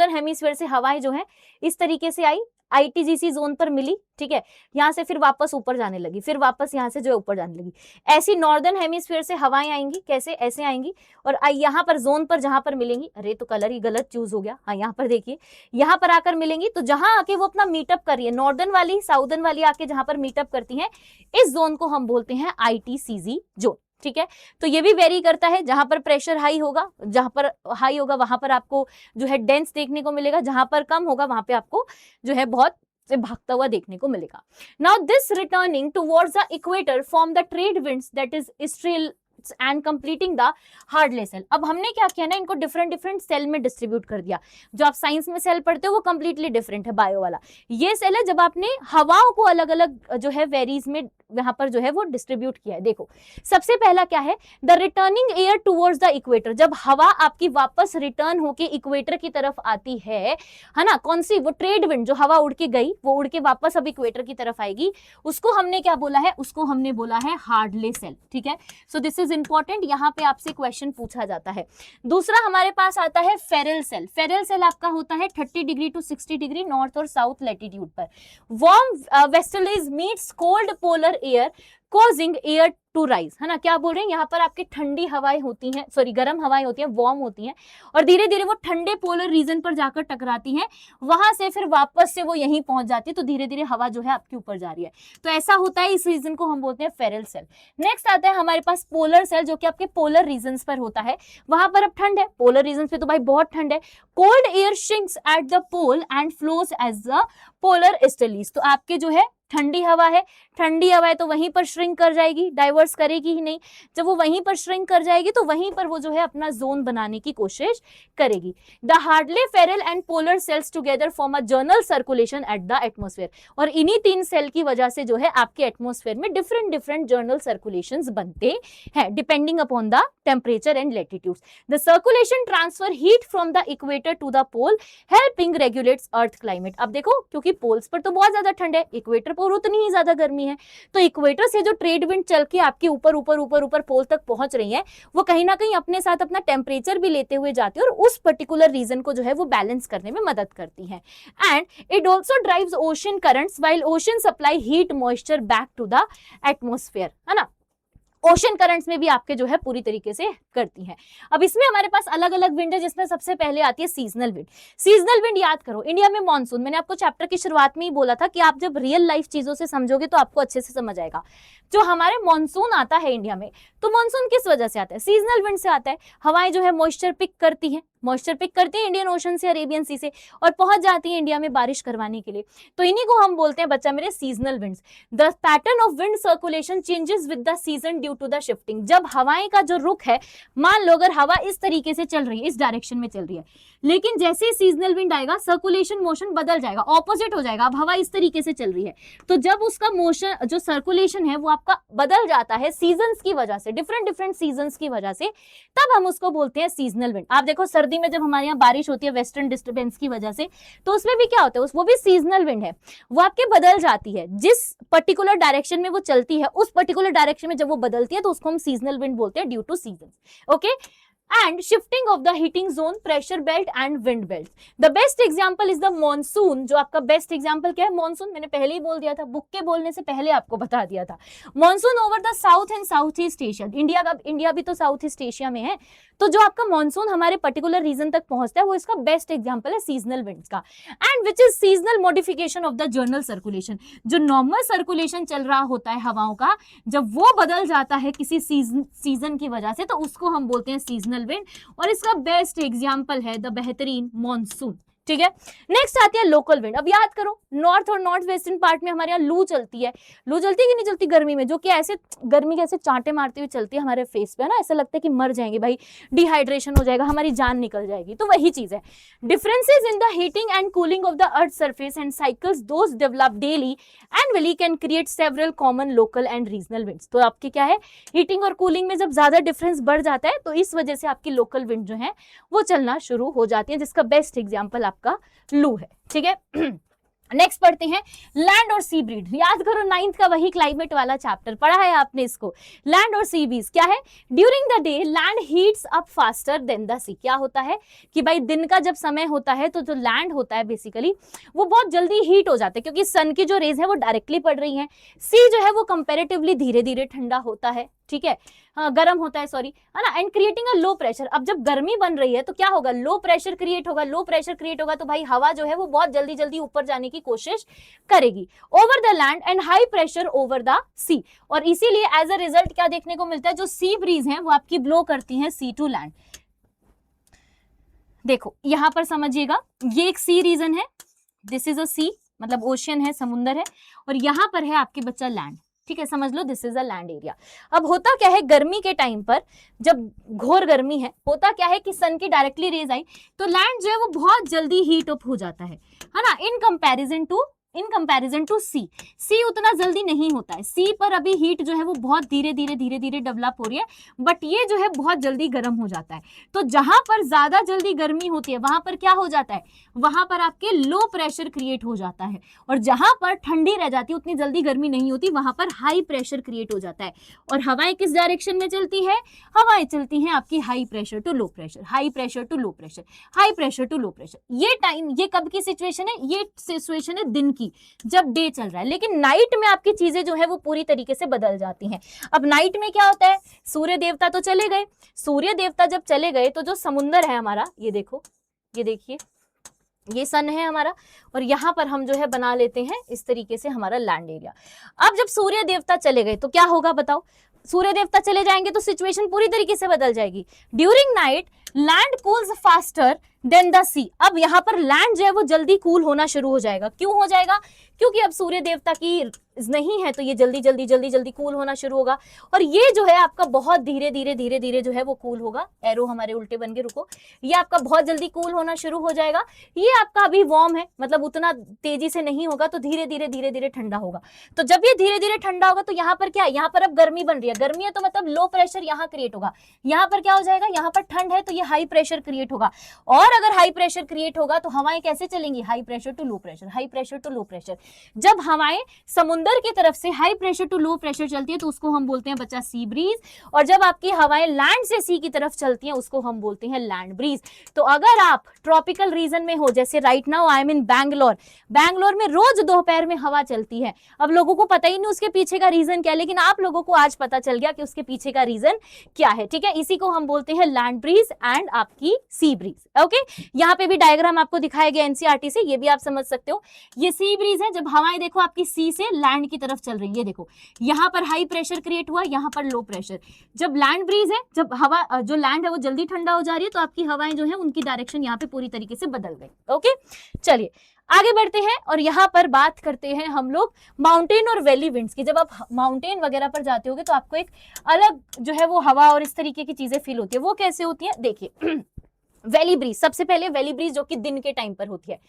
हेमिस्फीयर से हवाएं जो है इस तरीके से आई, ITCZ जोन पर मिली, ठीक है, यहाँ से फिर वापस ऊपर जाने लगी, फिर वापस यहाँ से जो है ऊपर जाने लगी। ऐसी नॉर्दर्न हेमिस्फीयर से हवाएं आएंगी, कैसे, ऐसे आएंगी और यहाँ पर जोन पर जहां पर मिलेंगी, अरे तो कलर ही गलत चूज हो गया, हाँ यहाँ पर देखिए, यहाँ पर आकर मिलेंगी, तो जहां आके वो अपना मीटअप कर रही है, नॉर्दर्न वाली साउदर्न वाली आके जहां पर मीटअप करती है, इस जोन को हम बोलते हैं ITCZ जोन। ठीक है, तो ये भी वेरी करता है, जहां पर प्रेशर हाई होगा, जहां पर हाई होगा वहां पर आपको जो है डेंस देखने को मिलेगा, जहां पर कम होगा वहां पे आपको जो है बहुत से भागता हुआ देखने को मिलेगा। Now this returning towards the equator form the trade winds that is still and completing the Hadley cell. अब हमने क्या किया ना, इनको डिफरेंट डिफरेंट सेल में डिस्ट्रीब्यूट कर दिया। जो आप साइंस में सेल पढ़ते हो वो कंप्लीटली डिफरेंट है, बायो वाला ये सेल है जब आपने हवाओं को अलग अलग जो है वेरीज में यहाँ पर जो है वो डिस्ट्रीब्यूट किया है। देखो सबसे पहला क्या है, the returning air towards the equator, जब हवा आपकी वापस रिटर्न होके इक्वेटर की तरफ आती है ना, कौन सी, वो ट्रेड विंड, जो हवा उड़ के गई वो उड़ के वापस अब इक्वेटर की तरफ आएगी, उसको हमने क्या बोला है, उसको हमने बोला है हार्डले सेल। ठीक है, सो दिस इज इंपॉर्टेंट, यहाँ पे आपसे क्वेश्चन पूछा जाता है। दूसरा हमारे पास आता है फेरल सेल। फेरल सेल आपका होता है 30 डिग्री टू 60 डिग्री नॉर्थ और साउथ लैटिट्यूड पर। Warm westerlies meets cold polar air causing air to rise, है ना। क्या बोल रहे हैं, यहाँ पर आपकी ठंडी हवाएं होती हैं, सॉरी गर्म हवाएं होती हैं, वार्म होती हैं, और धीरे धीरे वो ठंडे पोलर रीजन पर जाकर टकराती हैं, वहां से फिर वापस से वो यहीं पहुंच जाती है, तो धीरे धीरे हवा जो है आपके ऊपर जा रही है। तो ऐसा होता है, इस रीजन को हम बोलते हैं फेरल सेल। नेक्स्ट आता है हमारे पास पोलर सेल, जो कि आपके पोलर रीजन पर होता है। वहां पर अब ठंड है, पोलर रीजन पे तो भाई बहुत ठंड है। Cold air shrinks at the pole and flows as the polar easterlies, तो आपके जो है ठंडी हवा है, ठंडी हवा है तो वहीं पर श्रिंक कर जाएगी, डाइवर्स करेगी ही नहीं। जब वो वहीं पर श्रिंक कर जाएगी तो वहीं पर वो जो है अपना जोन बनाने की कोशिश करेगी। The Hadley, Ferrel and polar cells together form a general circulation at the atmosphere, और इन्हीं तीन सेल की वजह से जो है आपके एटमॉस्फेयर में डिफरेंट डिफरेंट जर्नल सर्कुलेशंस बनते हैं depending upon the temperature and latitudes. The circulation transfer heat from the equator to the pole helping regulates earth climate. अब देखो क्योंकि पोल्स पर तो बहुत ज्यादा ठंड है, इक्वेटर पर उतनी ही ज्यादा गर्मी है, तो इक्वेटर से जो ट्रेड विंड चल के आपके ऊपर ऊपर ऊपर ऊपर पोल तक पहुंच रही है, वो कहीं ना कहीं अपने साथ अपना टेम्परेचर भी लेते हुए जाती है और उस पर्टिकुलर रीजन को जो है वो बैलेंस करने में मदद करती है। And it also drives ocean currents while ocean supply heat moisture back to the atmosphere, है ना। ओशन करंट्स में भी आपके जो है पूरी तरीके से करती हैं। अब इसमें हमारे पास अलग अलग विंड है, जिसमें सबसे पहले आती है सीजनल विंड। सीजनल विंड याद करो, इंडिया में मॉनसून, मैंने आपको चैप्टर की शुरुआत में ही बोला था कि आप जब रियल लाइफ चीजों से समझोगे तो आपको अच्छे से समझ आएगा। जो हमारे मॉनसून आता है इंडिया में, तो मॉनसून किस वजह से आता है, सीजनल विंड से आता है। हवाएं जो है मॉइस्चर पिक करती हैं, मॉइस्चर पिक करती है इंडियन ओशन से, अरेबियन सी से, और पहुंच जाती है इंडिया में बारिश करवाने के लिए। तो इन्हीं को हम बोलते हैं बच्चा मेरे seasonal winds. The pattern of wind circulation changes with the season due to the shifting. जब हवाएं का जो रुख है, मान लो अगर हवा इस तरीके से चल रही है, इस डायरेक्शन में चल रही है, लेकिन जैसे ही सीजनल विंड आएगा सर्कुलेशन मोशन बदल जाएगा, ऑपोजिट हो जाएगा। अब हवा इस तरीके से चल रही है, तो जब उसका मोशन जो सर्कुलेशन है वो आपका बदल जाता है सीजन्स की वजह से, डिफरेंट डिफरेंट सीजन्स की वजह से, तब हम उसको बोलते हैं सीजनल विंड। आप देखो सर्दी में जब हमारे यहाँ बारिश होती है वेस्टर्न डिस्टर्बेंस की वजह से, तो उसमें भी क्या होता है, वो भी सीजनल विंड है, वो आपके बदल जाती है, जिस पर्टिकुलर डायरेक्शन में वो चलती है उस पर्टिकुलर डायरेक्शन में जब वो बदलती है तो उसको हम सीजनल विंड बोलते हैं due to season. Okay, and shifting of the heating zone, pressure belt and wind belt. The best example is the monsoon. जो आपका बेस्ट एग्जांपल क्या है, मॉनसून। मैंने पहले ही बोल दिया था, बुक के बोलने से पहले आपको बता दिया था। Monsoon over the south and south east Asia. India भी तो साउथ ईस्ट एशिया में है, तो जो आपका मॉनसून हमारे पर्टिकुलर रीजन तक पहुंचता है वो इसका बेस्ट एग्जांपल है सीजनल विंड्स का। And which is seasonal modification of the journal circulation. जो नॉर्मल सर्कुलेशन चल रहा होता है हवाओं का, जब वो बदल जाता है किसी सीजन की वजह से, तो उसको हम बोलते हैं सीजनल विंड, और इसका बेस्ट एग्जांपल है द बेहतरीन मॉनसून। ठीक है, नेक्स्ट आती है लोकल विंड। अब याद करो, नॉर्थ और नॉर्थ वेस्टर्न पार्ट में हमारे यहाँ लू चलती है। लू चलती है कि नहीं चलती गर्मी में, जो कि ऐसे गर्मी के ऐसे चांटे मारते हुए चलती है हमारे फेस पे, है ना, ऐसा लगता है कि मर जाएंगे भाई, डिहाइड्रेशन हो जाएगा, हमारी जान निकल जाएगी। तो वही चीज है, differences in the heating and cooling of the earth surface and cycles those develop daily annually can create several common local and regional winds. तो आपकी क्या है, हीटिंग और कूलिंग में जब ज्यादा डिफरेंस बढ़ जाता है तो इस वजह से आपकी लोकल विंड जो है वो चलना शुरू हो जाती है, जिसका बेस्ट एग्जाम्पल आपका लू है। ठीक है, नेक्स्ट पढ़ते हैं लैंड और सी ब्रीड। याद करो 9th का वही क्लाइमेट वाला चैप्टर पढ़ा है आपने इसको। लैंड और सी ब्रीज क्या है, during the day land heats up faster than the sea. क्या होता है कि भाई दिन का जब समय होता है तो जो लैंड होता है बेसिकली वो बहुत जल्दी हीट हो जाता है, क्योंकि सन की जो रेज है वो डायरेक्टली पड़ रही है। सी जो है वो कंपेरेटिवली धीरे धीरे ठंडा होता है, ठीक है, गर्म होता है, सॉरी, है ना, and creating a low pressure. अब जब गर्मी बन रही है तो क्या होगा, लो प्रेशर क्रिएट होगा। लो प्रेशर क्रिएट होगा तो भाई हवा जो है वो बहुत जल्दी जल्दी ऊपर जाने की कोशिश करेगी over the land and high pressure over the sea. और इसीलिए एज अ रिजल्ट क्या देखने को मिलता है, जो सी ब्रीज है वो आपकी ब्लो करती है सी टू लैंड। देखो यहां पर समझिएगा, ये एक सी रीजन है, दिस इज अ सी, मतलब ओशियन है, समुंदर है, और यहां पर है आपके बच्चा लैंड। ठीक है, समझ लो this is a land area. अब होता क्या है, गर्मी के टाइम पर जब घोर गर्मी है, होता क्या है कि सन की डायरेक्टली रेज आई तो लैंड जो है वो बहुत जल्दी हीट अप हो जाता है ना, इन कंपैरिजन टू सी। सी उतना जल्दी नहीं होता है, सी पर अभी हीट जो है वो बहुत धीरे धीरे डेवलप हो रही है, बट ये जो है बहुत जल्दी गर्म हो जाता है। तो जहां पर ज्यादा जल्दी गर्मी होती है वहां पर क्या हो जाता है, वहां पर आपके लो प्रेशर क्रिएट हो जाता है, और जहां पर ठंडी रह जाती है, उतनी जल्दी गर्मी नहीं होती, वहां पर हाई प्रेशर क्रिएट हो जाता है। और हवाएं किस डायरेक्शन में चलती है, हवाएं चलती हैं आपकी high pressure to low pressure, high pressure to low pressure, high pressure to low pressure. ये टाइम, ये कब की सिचुएशन है, ये सिचुएशन है दिन की, जब डे चल रहा है। लेकिन नाइट में आपकी चीजें जो है वो पूरी तरीके से बदल जाती हैं। अब नाइट में क्या होता है, सूर्य देवता तो चले गए, सूर्य देवता जब चले गए तो जो समुंदर है हमारा, ये देखो, ये देखिए, ये सन है हमारा, और यहाँ पर हम जो है बना लेते हैं इस तरीके से हमारा लैंड एरिया। अब जब सूर्य देवता चले गए तो क्या होगा बताओ, सूर्य देवता चले जाएंगे तो सिचुएशन पूरी तरीके से बदल जाएगी। During night land cools faster than the sea. अब यहाँ पर लैंड जो है वो जल्दी कूल होना शुरू हो जाएगा। क्यों हो जाएगा, क्योंकि अब सूर्य देवता की नहीं है तो ये जल्दी जल्दी कूल होना शुरू होगा, और ये जो है आपका बहुत धीरे धीरे जो है वो कूल होगा। एरो हमारे उल्टे बन के, रुको, ये आपका बहुत जल्दी कूल होना शुरू हो जाएगा। ये आपका अभी वार्म है, मतलब उतना तेजी से नहीं होगा, तो धीरे धीरे ठंडा होगा। तो जब ये धीरे धीरे ठंडा होगा तो यहाँ पर क्या है, यहाँ पर अब गर्मी बन रही है, गर्मी है तो मतलब लो प्रेशर यहाँ क्रिएट होगा। यहाँ पर क्या हो जाएगा, यहाँ पर ठंड है तो ये हाई प्रेशर क्रिएट होगा, और अगर हाई प्रेशर क्रिएट होगा तो हवाएं कैसे चलेंगी, high pressure to low pressure, high pressure to low pressure. जब हवाएं समुंदर की तरफ से high pressure to low pressure चलती है तो उसको हम बोलते हैं बच्चा सी ब्रीज, और जब आपकी हवाएं लैंड से सी की तरफ चलती हैं उसको हम बोलते हैं लैंड ब्रीज। तो अगर आप ट्रॉपिकल रीजन में हो, जैसे राइट नाउ आई एम इन बैंगलोर में रोज दोपहर में हवा चलती है। अब लोगों को पता ही नहीं उसके पीछे का रीजन क्या है, लेकिन आप लोगों को आज पता पता चल गया कि उसके पीछे का रीजन क्या है, ठीक है। इसी को हम बोलते हैं लैंड ब्रीज एंड आपकी सी ब्रीज। ओके, यहाँ पे भी डायग्राम आपको दिखाया गया एनसीईआरटी से, ये भी आप समझ सकते हो। ये सी ब्रीज है, जब हवाएं देखो आपकी सी से लैंड की तरफ चल रही है, देखो यहाँ पर हाई प्रेशर क्रिएट हुआ, यहाँ पर लो प्रेशर। जब लैंड ब्रीज है, जब हवा जो लैंड है वो जल्दी ठंडा हो जा रही है, तो आपकी हवाएं जो है उनकी डायरेक्शन यहाँ पे पूरी तरीके से बदल गई। ओके, चलिए आगे बढ़ते हैं और यहाँ पर बात करते हैं हम लोग माउंटेन और वैली विंड्स की। जब आप माउंटेन वगैरह पर जाते होगे तो आपको एक अलग जो है वो हवा और इस तरीके की चीजें फील होती है। वो कैसे होती है, देखिए वैली ब्रीज, सबसे पहले वैली ब्रीज जो कि दिन के टाइम पर होती है।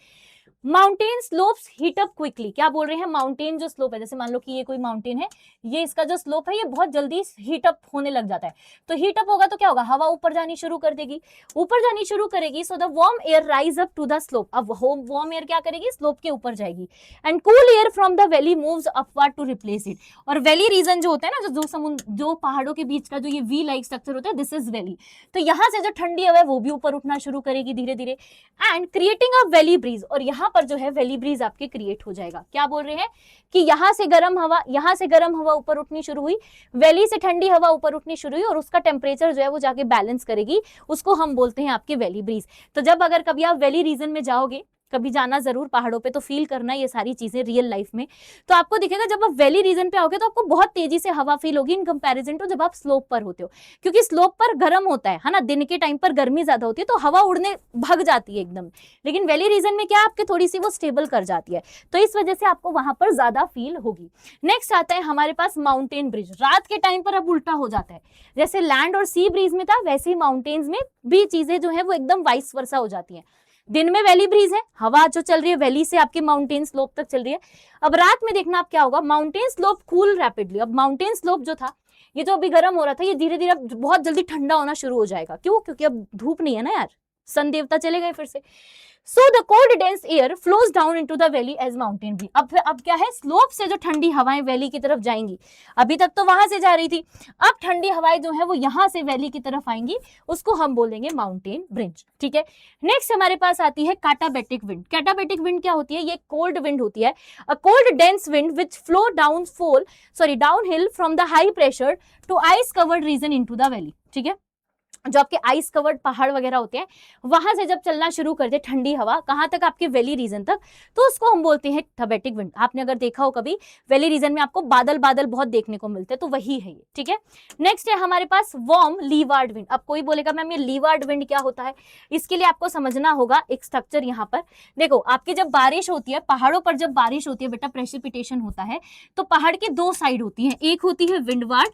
Mountain slopes heat up quickly, क्या बोल रहे हैं, माउंटेन जो स्लोप है, जैसे मान लो कि ये कोई माउंटेन है, ये इसका जो स्लोप है ये बहुत जल्दी हीट अप होने लग जाता है। तो हीट अप होगा तो क्या होगा, हवा ऊपर जानी शुरू कर देगी, ऊपर जानी शुरू करेगी, so the warm air rise up to the slope. अब वार्म एयर क्या करेगी, स्लोप के ऊपर जाएगी, and cool air from the valley moves upward to replace it. और वैली रीजन जो होता है ना, जो समुद्र, जो पहाड़ों के बीच का जो ये वी लाइक स्ट्रक्चर होता है, दिस इज वैली। तो यहाँ से जो ठंडी हवा है वो भी ऊपर उठना शुरू करेगी धीरे धीरे, and creating a valley breeze. और यहाँ पर जो है वैली ब्रीज आपके क्रिएट हो जाएगा। क्या बोल रहे हैं कि यहाँ से गर्म हवा ऊपर उठनी शुरू हुई, वैली से ठंडी हवा ऊपर उठनी शुरू हुई, और उसका टेम्परेचर जो है वो जाके बैलेंस करेगी, उसको हम बोलते हैं आपके वैली ब्रीज। तो जब अगर कभी आप वैली रीजन में जाओगे, कभी जाना जरूर पहाड़ों पे, तो फील करना ये सारी चीजें रियल लाइफ में, तो आपको दिखेगा जब आप वैली रीजन पे आओगे तो आपको बहुत तेजी से हवा फील होगी इन कंपैरिजन टू जब आप स्लोप पर होते हो, क्योंकि स्लोप पर गर्म होता है ना, दिन के टाइम पर गर्मी ज्यादा होती है तो हवा उड़ने भग जाती है एकदम। लेकिन वैली रीजन में क्या, आपके थोड़ी सी वो स्टेबल कर जाती है, तो इस वजह से आपको वहां पर ज्यादा फील होगी। नेक्स्ट आता है हमारे पास माउंटेन ब्रिज। रात के टाइम पर अब उल्टा हो जाता है, जैसे लैंड और सी ब्रीज में था वैसे ही माउंटेन्स में भी चीजें जो है वो एकदम वाइस वर्सा हो जाती है। दिन में वैली ब्रीज है, हवा जो चल रही है वैली से आपके माउंटेन स्लोप तक चल रही है। अब रात में देखना आप क्या होगा, माउंटेन स्लोप कूल रैपिडली। अब माउंटेन स्लोप जो था, ये जो अभी गर्म हो रहा था, ये धीरे धीरे बहुत जल्दी ठंडा होना शुरू हो जाएगा। क्यों, क्योंकि अब धूप नहीं है ना यार, सन देवता चले गए फिर से। So the cold dense air flows down into the valley as mountain breeze. अब क्या है, स्लोप से जो ठंडी हवाएं वैली की तरफ जाएंगी, अभी तक तो वहां से जा रही थी, अब ठंडी हवाएं जो है वो यहाँ से वैली की तरफ आएंगी, उसको हम बोलेंगे माउंटेन ब्रिज। ठीक है, नेक्स्ट हमारे पास आती है कैटाबेटिक विंड। कैटाबेटिक विंड क्या होती है, ये कोल्ड विंड होती है, a cold dense wind which flow down hill from the high pressure to ice covered region into the valley. ठीक है, जो आपके आइस कवर्ड पहाड़ वगैरह होते हैं वहां से जब चलना शुरू करते हैं ठंडी हवा, कहां तक, आपके वैली रीजन तक, तो उसको हम बोलते हैं कैटाबेटिक विंड। आपने अगर देखा हो कभी वैली रीजन में आपको बादल बादल बहुत देखने को मिलते हैं, तो वही है ये। ठीक है, नेक्स्ट है हमारे पास वार्म लीवार्ड विंड। अब कोई बोलेगा मैम ये लीवार्ड विंड क्या होता है, इसके लिए आपको समझना होगा एक स्ट्रक्चर। यहाँ पर देखो, आपकी जब बारिश होती है, पहाड़ों पर जब बारिश होती है बेटा, प्रेसिपिटेशन होता है, तो पहाड़ की दो साइड होती है, एक होती है विंडवार्ड,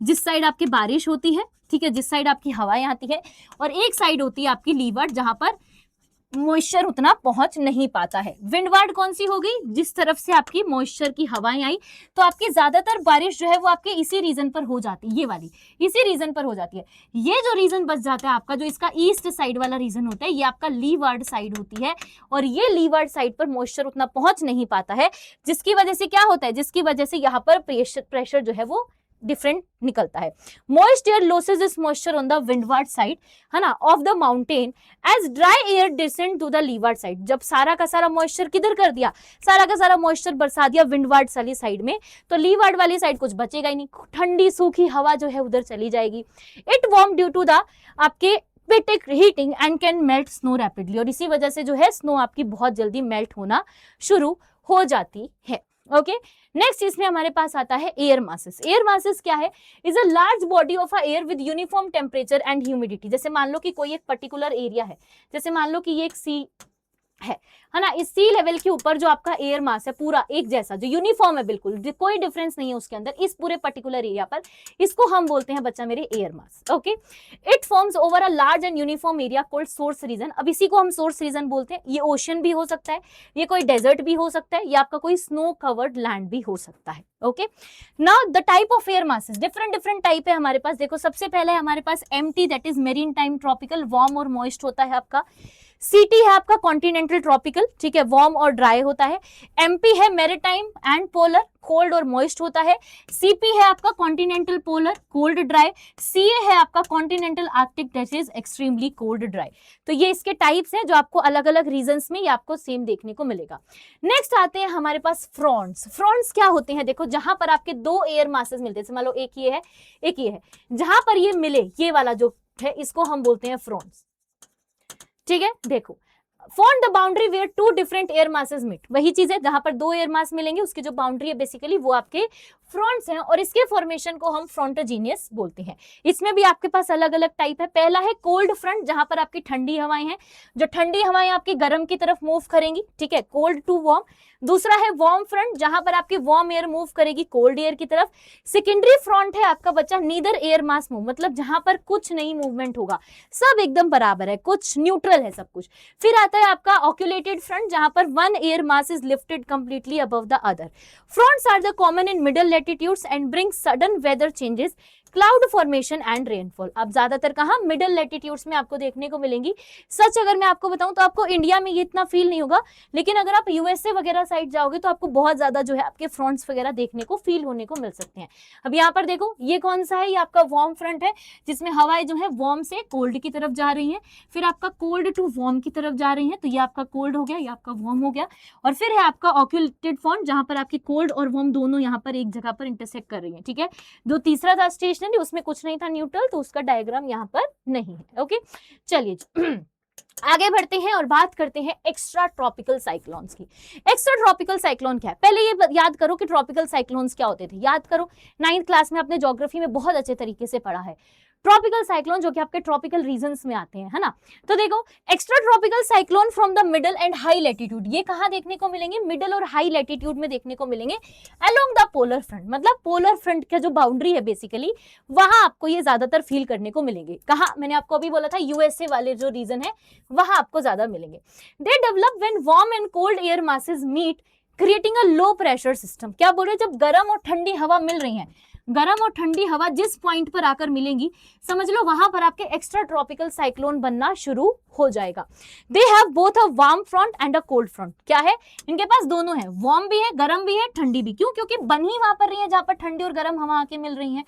जिस साइड आपकी बारिश होती है, ठीक है, जिस साइड आपकी हवाएं आती है, और एक साइड होती है आपकी लीवार्ड, जहां पर मॉइस्चर उतना पहुंच नहीं पाता है। विंडवार्ड कौन सी हो गई, जिस तरफ से आपकी मॉइस्चर की हवाएं आई, तो आपकी ज्यादातर बारिश जो है वो आपके इसी रीजन पर हो जाती है, ये वाली इसी रीजन पर हो जाती है। ये जो रीजन बच जाता है आपका, जो इसका ईस्ट साइड वाला रीजन होता है, ये आपका लीवार्ड साइड होती है, और ये लीवार्ड साइड पर मॉइस्चर उतना पहुंच नहीं पाता है, जिसकी वजह से क्या होता है, जिसकी वजह से यहाँ पर प्रेशर जो है वो डिफरेंट निकलता है। Moist air loses its moisture on the windward side, है ना, of the mountain as dry air descend to the leeward side. जब सारा का सारा मॉइस्चर किधर कर दिया, सारा का सारा मॉइस्चर बरसा दिया विंडवार्ड वाली साइड में, तो लीवार्ड वाली साइड कुछ बचेगा ही नहीं, ठंडी सूखी हवा जो है उधर चली जाएगी। It warm due to the आपके पिटिक heating and can melt snow rapidly, और इसी वजह से जो है स्नो आपकी बहुत जल्दी मेल्ट होना शुरू हो जाती है। ओके, नेक्स्ट इसमें हमारे पास आता है एयर मासेस। एयर मासेस क्या है, is a large body of a air with uniform temperature and humidity. जैसे मान लो कि कोई एक पर्टिकुलर एरिया है, जैसे मान लो कि ये एक सी है ना, इस सी लेवल के ऊपर जो आपका एयर मास है पूरा एक जैसा, जो यूनिफॉर्म है, बिल्कुल कोई डिफरेंस नहीं है उसके अंदर, इस पूरे पर्टिकुलर एरिया पर, इसको हम बोलते हैं बच्चा मेरे air mass. Okay, it forms over a large and uniform area called source region. अब इसी को हम सोर्स रीजन बोलते हैं। ये ओशन भी हो सकता है, ये कोई डेजर्ट भी हो सकता है, या आपका कोई स्नो कवर्ड लैंड भी हो सकता है। Okay, now the type of air masses, different type है हमारे पास। देखो, सबसे पहले हमारे पास M T, that is maritime tropical, warm और मॉइस्ट होता है आपका। सीटी है आपका कॉन्टिनेंटल ट्रॉपिकल, ठीक है, वार्म और ड्राई होता है। एमपी है मैरीटाइम एंड पोलर, कोल्ड और मॉइस्ट होता है। सीपी है आपका continental polar, cold dry. CA है आपका continental Arctic, that is extremely cold dry. तो ये इसके टाइप्स हैं जो आपको अलग अलग रीजन्स में ये आपको सेम देखने को मिलेगा। नेक्स्ट आते हैं हमारे पास फ्रॉन्ट्स। फ्रॉन्ट्स क्या होते हैं, देखो जहां पर आपके दो एयर मासेस मिलते हैं, मान लो एक ये है एक ये है, जहां पर ये मिले, ये वाला जो है इसको हम बोलते हैं फ्रॉन्ट्स, ठीक है। देखो form the boundary where two different air masses meet, वही चीज है जहां पर दो एयर मास मिलेंगे उसकी जो बाउंड्री है बेसिकली वो आपके फ्रंट्स हैं, और इसके फॉर्मेशन को हम फ्रंटोजीनियस बोलते हैं। इसमें भी आपके पास अलग अलग टाइप है। पहला है कोल्ड फ्रंट, जहां पर आपकी ठंडी हवाएं हैं, जो ठंडी हवाएं आपकी गर्म की तरफ मूव करेंगी, ठीक है, कोल्ड टू वार्म। दूसरा है वार्म फ्रंट, जहां पर आपकी वार्म एयर मूव करेगी कोल्ड एयर की तरफ। सेकेंडरी फ्रंट है आपका बच्चा नीदर एयर मास मूव, मतलब जहां पर कुछ नहीं मूवमेंट होगा, सब एकदम बराबर है, कुछ न्यूट्रल है सब कुछ। फिर आता है आपका ऑक्यूलेटेड फ्रंट, जहां पर one air mass is lifted completely above the other. Fronts are the common in middle latitudes and bring sudden weather changes, cloud formation and rainfall. अब ज्यादातर कहां, मिडल लैटिट्यूड्स में आपको देखने को मिलेंगी। सच अगर मैं आपको बताऊं तो आपको इंडिया में ये इतना फील नहीं होगा, लेकिन अगर आप यूएसए वगैरह साइड जाओगे तो आपको बहुत ज्यादा जो है आपके फ्रंट्स वगैरह देखने को फील होने को मिल सकते हैं। अब यहाँ पर देखो ये कौन सा है, ये आपका वार्म फ्रंट है, जिसमें हवाएं जो है वार्म से कोल्ड की तरफ जा रही है, फिर आपका कोल्ड टू वार्म की तरफ जा रही है, तो ये आपका कोल्ड हो गया, ये आपका वार्म हो गया। और फिर है आपका ऑक्यूलेटेड फ्रंट, जहां पर आपकी कोल्ड और वार्म दोनों यहाँ पर एक जगह पर इंटरसेक्ट कर रही है, ठीक है। जो तीसरा था स्टेशनरी, उसमें कुछ नहीं था न्यूट्रल, तो उसका डायग्राम यहाँ पर नहीं है। ओके चलिए आगे बढ़ते हैं और बात करते हैं एक्स्ट्रा ट्रॉपिकल साइक्लोन्स की। एक्स्ट्रा ट्रॉपिकल साइक्लोन क्या है, पहले ये याद करो कि ट्रॉपिकल साइक्लोन्स क्या होते थे। याद करो 9th क्लास में आपने ज्योग्राफी में बहुत अच्छे तरीके से पढ़ा है ट्रॉपिकल साइक्लोन, जो कि आपके ट्रॉपिकल रीजन्स में आते हैं, है ना। तो देखो extra tropical cyclone from the middle and high latitude, ये कहां देखने को मिलेंगे, मिडल और हाई लैटिट्यूड में देखने को मिलेंगे अलोंग द पोलर फ्रंट, मतलब पोलर फ्रंट का जो बाउंड्री है बेसिकली वहां आपको ये ज्यादातर फील करने को मिलेंगे। कहा मैंने आपको अभी बोला था यूएसए वाले जो रीजन है वहां आपको ज्यादा मिलेंगे। They develop when warm and cold air masses meet creating a low pressure system. क्या बोल रहे हैं, जब गर्म और ठंडी हवा मिल रही है, गर्म और ठंडी हवा जिस पॉइंट पर आकर मिलेंगी समझ लो वहां पर आपके एक्स्ट्रा ट्रॉपिकल साइक्लोन बनना शुरू हो जाएगा। They have both a warm front end a cold front, क्या है इनके पास दोनों है, वार्म भी है गर्म भी है ठंडी भी। क्यों, क्योंकि बन ही वहां पर रही है जहां पर ठंडी और गर्म हवा आके मिल रही है।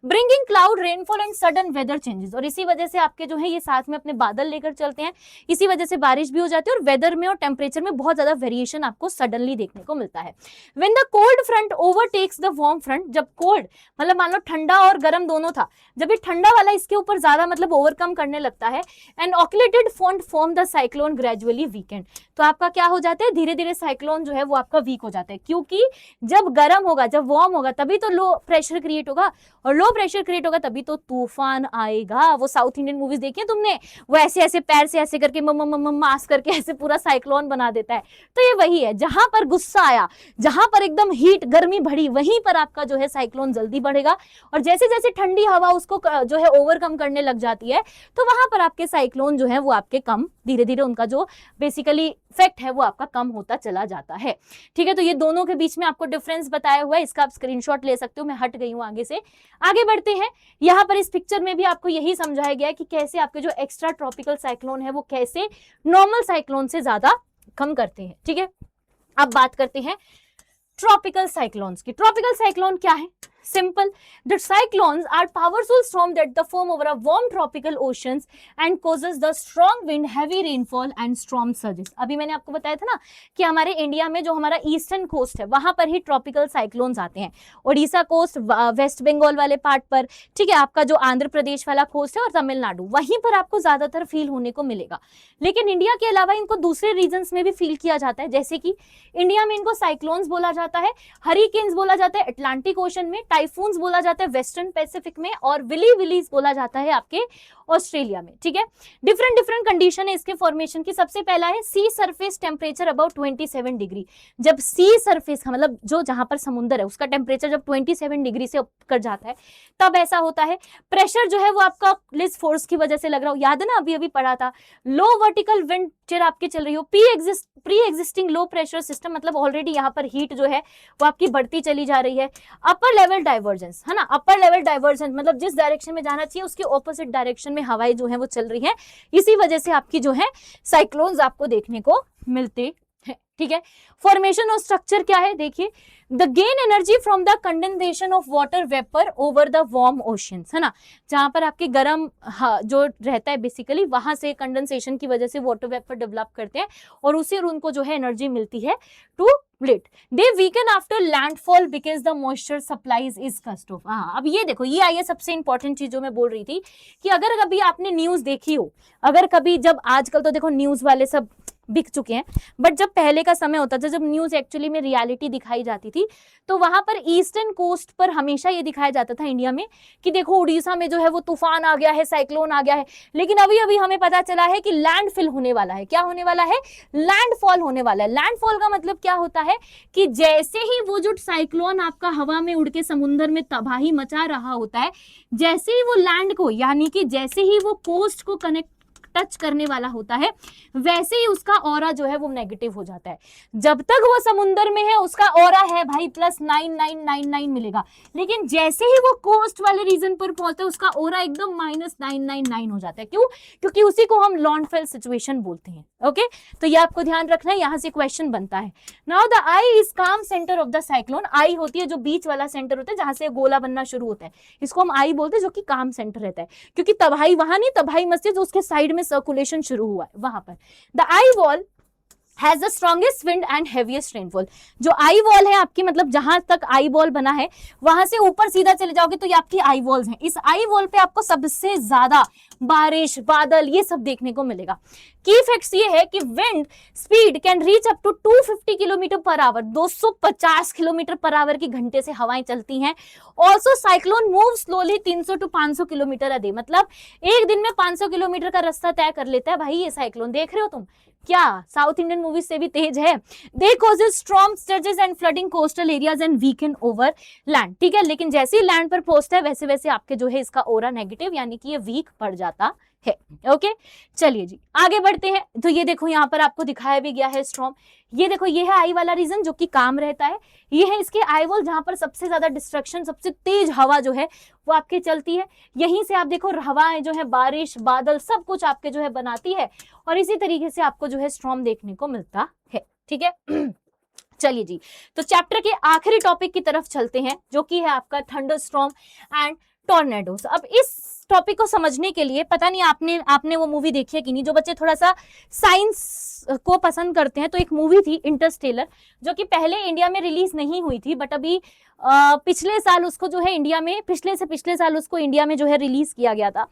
Bringing cloud rainfall and sudden weather changes, और इसी वजह से आपके जो है ये साथ में अपने बादल लेकर चलते हैं, इसी वजह से बारिश भी हो जाती है और वेदर में और टेम्परेचर में बहुत ज्यादा वेरिएशन आपको सडनली देखने को मिलता है। When the cold front overtakes the warm front, जब कोल्ड मतलब मान लो ठंडा और गर्म दोनों था, जब ये ठंडा वाला इसके ऊपर ज्यादा मतलब ओवरकम करने लगता है, and occluded front form the cyclone gradually weakened, तो आपका क्या हो जाता है, धीरे धीरे साइक्लोन जो है वो आपका वीक हो जाता है। क्योंकि जब गर्म होगा, जब वार्म होगा तभी तो लो प्रेशर क्रिएट होगा, और लो प्रेशर क्रिएट होगा तभी तो तूफान आएगा। वो साउथ इंडियन मूवीज देखी है तुमने, वो ऐसे ऐसे पैर से ऐसे करके मास करके ऐसे पूरा साइक्लोन बना देता है। तो ये वही है, जहां पर गुस्सा आया, जहां पर एकदम हीट गर्मी बढ़ी, वहीं पर आपका जो है साइक्लोन जल्दी बढ़ेगा, और जैसे जैसे ठंडी हवा उसको जो है ओवरकम करने लग जाती है तो वहां पर आपके साइक्लोन जो है वो आपके कम, धीरे धीरे उनका जो बेसिकली इफेक्ट है वो आपका कम होता चला जाता है। ठीक है, तो ये दोनों के बीच में आपको डिफरेंस बताया हुआ है, इसका आप स्क्रीनशॉट ले सकते हो। मैं हट गई हूं आगे से, आगे बढ़ते हैं। यहाँ पर इस पिक्चर में भी आपको यही समझाया गया है कि कैसे आपके जो एक्स्ट्रा ट्रॉपिकल साइक्लोन है वो कैसे नॉर्मल साइक्लोन से ज्यादा कम करते हैं। ठीक है, अब बात करते हैं ट्रॉपिकल साइक्लोन्स की। ट्रॉपिकल साइक्लोन क्या है, simple, the cyclones are powerful storms that the form over a warm tropical oceans and causes the strong wind, heavy rainfall and storm surges। अभी मैंने आपको बताया था ना कि हमारे इंडिया में जो हमारा ईस्टर्न कोस्ट है वहां पर ही ट्रॉपिकल साइक्लोन्स आते हैं, ओडिशा कोस्ट, वेस्ट बंगाल वाले पार्ट पर, ठीक है, आपका जो आंध्र प्रदेश वाला कोस्ट है और तमिलनाडु, वहीं पर आपको ज्यादातर फील होने को मिलेगा। लेकिन इंडिया के अलावा इनको दूसरे रीजन्स में भी फील किया जाता है, जैसे कि इंडिया में इनको साइक्लोन्स बोला जाता है, हरिकेन्स बोला जाता है अटलांटिक ओशन में, टाइफून्स बोला जाता है वेस्टर्न पैसिफिक में, और विलीज बोला जाता है आपके ऑस्ट्रेलिया में। ठीक है, डिफरेंट डिफरेंट कंडीशन है इसके फॉर्मेशन की। सबसे पहला है सी सरफेस टेम्परेचर अबाउट 27 डिग्री। जब सी सरफेस का मतलब जो जहां पर समुद्र है उसका टेम्परेचर जब 27 डिग्री से ऊपर जाता है तब ऐसा होता है। प्रेशर जो है वो आपका लिस्ट फोर्स की वजह से लग रहा हो, याद है ना अभी पढ़ा था। लो वर्टिकल विंड चिर आपकी चल रही हो, प्री एग्जिस्टिंग लो प्रेशर सिस्टम, मतलब ऑलरेडी यहाँ पर हीट जो है वो आपकी बढ़ती चली जा रही है। अपर लेवल डाइवर्जेंस, है ना, अपर लेवल डाइवर्जेंस, मतलब जिस डायरेक्शन में जाना चाहिए उसके ऑपोजिट डायरेक्शन में हवाएं जो है वो चल रही है, इसी वजह से आपकी जो है साइक्लोन्स आपको देखने को मिलते हैं। ठीक है, फॉर्मेशन और स्ट्रक्चर क्या है देखिए, the gain energy from the condensation of water vapour over the warm oceans, है ना, जहां पर आपके गर्म जो रहता है बेसिकली, वहां से कंडेंसेशन की वजह से वाटर वेपर डेवलप करते हैं और उससे उनको जो है एनर्जी मिलती है to build. They weaken after landfall because the moisture supplies is cut off. हाँ, अब ये देखो, ये आई है सबसे इंपॉर्टेंट चीज जो मैं बोल रही थी कि अगर कभी आपने न्यूज देखी हो, अगर कभी, जब आजकल तो देखो न्यूज वाले सब बिक चुके हैं, बट जब पहले का समय होता था, जब न्यूज एक्चुअली में रियलिटी दिखाई जाती थी, तो वहां पर ईस्टर्न कोस्ट पर हमेशा ये दिखाया जाता था इंडिया में कि देखो उड़ीसा में जो है वो तूफान आ गया है, साइक्लोन आ गया है, लेकिन अभी अभी हमें पता चला है कि लैंडफिल होने वाला है। क्या होने वाला है? लैंडफॉल होने वाला है। लैंडफॉल का मतलब क्या होता है कि जैसे ही वो जो साइक्लोन आपका हवा में उड़ के समुद्र में तबाही मचा रहा होता है, जैसे ही वो लैंड को, यानी कि जैसे ही वो कोस्ट को कनेक्ट टच करने वाला होता है, वैसे ही उसका ऑरा जो है वो नेगेटिव हो जाता है। जब तक वो समुद्र में है उसका ऑरा है भाई +9999 मिलेगा, लेकिन जैसे ही वो कोस्ट वाले रीजन पर पहुंचता है उसका ऑरा एकदम -999 हो जाता है। क्यों? क्योंकि उसी को हम लॉन्डफेल सिचुएशन बोलते हैं। ओके, तो ये आपको ध्यान रखना है, यहां से क्वेश्चन बनता है। नाउ द आई इज काम सेंटर ऑफ द साइक्लोन। आई होती है जो बीच वाला सेंटर होता है जहां से गोला बनना शुरू होता है, इसको हम आई बोलते हैं, जो कि काम सेंटर रहता है, क्योंकि तबाही वहां नहीं, तबाही मस्जिद उसके साइड में सर्कुलेशन शुरू हुआ है वहां पर। The eye wall has the strongest wind and heaviest rainfall. जो आई वॉल है आपकी, मतलब जहां तक आई वॉल बना है वहां से ऊपर सीधा चले जाओगे तो ये आपकी आई वॉल्स हैं। इस आई वॉल पे आपको सबसे ज्यादा बारिश, बादल, ये सब देखने को मिलेगा। की इफेक्ट्स ये है कि wind speed can reach up to 250 kilometre per hour, 250 kilometre per hour की घंटे से हवाएं चलती हैं। Also cyclone move slowly 300 to 500 kilometre a day, मतलब एक दिन में 500 किलोमीटर का रास्ता तय कर लेता है भाई ये साइक्लोन। देख रहे हो तुम, क्या साउथ इंडियन मूवीज से भी तेज है। They causes storm, surges and flooding coastal areas and weaken over land. ठीक है, लेकिन जैसे ही लैंड पर पहुंचता है वैसे वैसे आपके जो है इसका ओरा नेगेटिव, यानी कि ये वीक पड़ जाता है। ओके, चलिए जी आगे बढ़ते हैं। तो ये देखो यहाँ पर आपको दिखाया भी गया है स्टॉर्म। ये देखो, ये है आई वाला रीजन जो कि काम रहता है, ये है इसके आई वॉल जहां पर सबसे ज्यादा डिस्ट्रक्शन, सबसे तेज हवा जो है वो आपकी चलती है। यहीं से आप देखो हवाएं जो है, बारिश, बादल, सब कुछ आपके जो है बनाती है, और इसी तरीके से आपको जो है स्टॉर्म देखने को मिलता है। ठीक है चलिए जी, तो चैप्टर के आखिरी टॉपिक की तरफ चलते हैं, जो कि है आपका थंडरस्टॉर्म एंड टॉर्नेडोस। अब इस टॉपिक को समझने के लिए, पता नहीं आपने वो मूवी देखी है कि नहीं, जो बच्चे थोड़ा सा साइंस को पसंद करते हैं, तो एक मूवी थी इंटरस्टेलर, जो कि पहले इंडिया में रिलीज नहीं हुई थी, बट अभी पिछले साल उसको जो है इंडिया में, पिछले साल उसको इंडिया में जो है रिलीज किया गया था।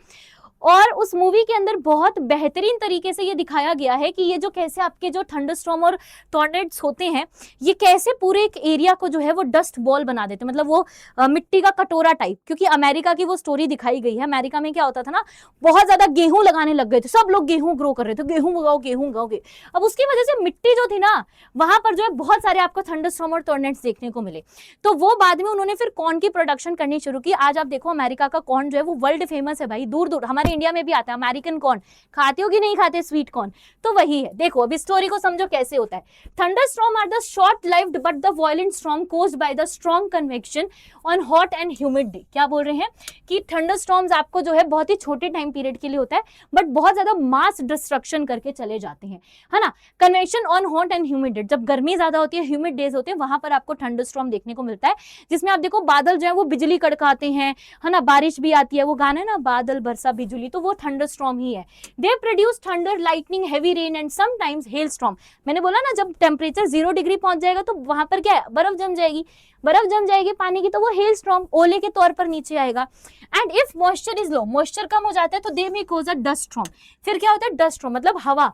और उस मूवी के अंदर बहुत बेहतरीन तरीके से ये दिखाया गया है कि ये जो कैसे आपके जो थंडरस्टॉर्म और टॉर्नेड्स होते हैं, ये कैसे पूरे एक एरिया को जो है वो डस्ट बॉल बना देते हैं, मतलब वो मिट्टी का कटोरा टाइप। क्योंकि अमेरिका की वो स्टोरी दिखाई गई है। अमेरिका में क्या होता था ना, बहुत ज्यादा गेहूं लगाने लग गए थे, सब लोग गेहूं ग्रो कर रहे थे, गेहूं उगाओ गेहूं उगाओगे। अब उसकी वजह से मिट्टी जो थी ना, वहां पर जो है बहुत सारे आपको थंडरस्टॉर्म और टॉर्नेड्स देखने को मिले। तो वो बाद में उन्होंने फिर कॉर्न की प्रोडक्शन करनी शुरू की। आज आप देखो अमेरिका का कॉर्न जो है वो वर्ल्ड फेमस है भाई, दूर दूर। हमारे इंडिया में भी आता है अमेरिकन कॉर्न, खाते हो कि नहीं खाते स्वीट कॉर्न? तो वही है। देखो अब स्टोरी को समझो कैसे होता है। Thunderstorm are the short lived but the violent storm caused by the strong convection on hot and humid day. क्या बोल रहे हैं कि थंडरस्टॉर्म्स आपको जो है बहुत ही छोटे टाइम पीरियड के लिए होता है, बट बहुत ज्यादा मास डिस्ट्रक्शन करके चले जाते हैं, है ना। Convection on hot and humid day, जब गर्मी ज्यादा होती है, ह्यूमिड डेज होते हैं, वहां पर आपको थंडरस्टॉर्म देखने को मिलता है, जिसमें आप देखो बादल जो है वो बिजली कड़काते हैं, है ना, बारिश भी आती है। वो गाना है ना, बादल बरसा बिजली, तो वो थंडरस्टॉर्म ही है। They produce thunder, lightning, heavy rain and sometimes hello storm. मैंने बोला ना, जब टेम्परेचर 0 डिग्री पहुंच जाएगा तो वहां पर क्या है, बर्फ जम जाएगी, बर्फ जम जाएगी पानी की, तो वो हेल स्टॉर्म ओले के तौर पर नीचे आएगा। And if moisture is low, moisture कम हो जाता है, तो they may cause a dust storm. फिर क्या होता है, डस्ट स्टॉर्म मतलब हवा,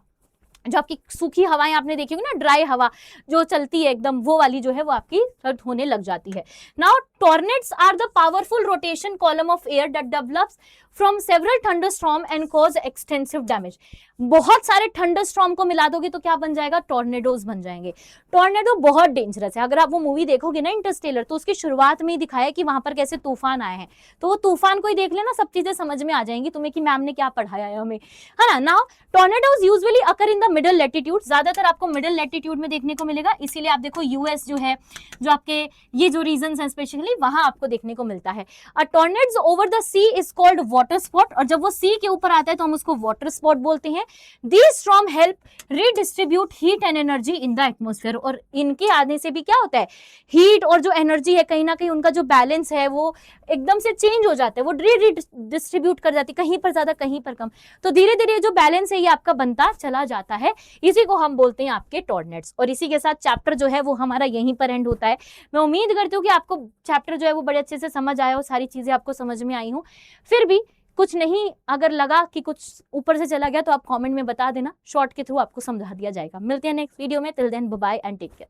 जो आपकी सूखी हवाएं आपने देखी होगी ना, ड्राई हवा जो चलती है एकदम, वो वाली जो है वो आपकी सर्द होने लग जाती है। Now tornadoes are the powerful rotation column of air that develops from several thunderstorm and cause extensive damage. बहुत सारे थंडरस्टॉर्म को मिला दोगे तो क्या बन जाएगा, टॉर्नेडोज बन जाएंगे। टॉर्नेडो बहुत डेंजरस है। अगर आप वो मूवी देखोगे ना इंटरस्टेलर, तो उसकी शुरुआत में ही दिखाया कि वहां पर कैसे तूफान आए हैं, तो वो तूफान को ही देख लेना, सब चीजें समझ में आ जाएंगी तुम्हें कि मैम ने क्या पढ़ाया है हमें, है ना। Now tornadoes usually occur in the the middle latitude, ज्यादातर आपको मिडिल लैटिट्यूड में देखने को मिलेगा, इसीलिए आप देखो यूएस जो है, जो आपके ये जो रीजन है स्पेशली वहां आपको देखने को मिलता है। A tornadoes over the sea is called water spout, और जब वो सी के ऊपर आता है तो हम उसको वाटर स्पॉट बोलते हैं। These storm help redistribute heat and energy in the atmosphere, और इनके आने से भी क्या होता है, हीट और जो एनर्जी है कहीं ना कहीं उनका जो बैलेंस है वो एकदम से चेंज हो जाता है, वो रीडिस्ट्रीब्यूट कर जाती है, कहीं पर ज्यादा कहीं पर कम, तो धीरे धीरे जो बैलेंस है ये आपका बनता चला जाता है, इसी को हम बोलते हैं आपके टॉर्नेड्स। और इसी के साथ चैप्टर जो है वो हमारा यहीं पर एंड होता है। मैं उम्मीद करती हूँ कि आपको चैप्टर जो है वो बड़े अच्छे से समझ आया हो, सारी चीजें आपको समझ में आई हो। फिर भी कुछ नहीं अगर लगा कि कुछ ऊपर से चला गया तो आप कमेंट में बता देना, शॉर्ट के थ्रू आपको समझा दिया जाएगा। मिलते हैं नेक्स्ट वीडियो में, till then bye bye and take care.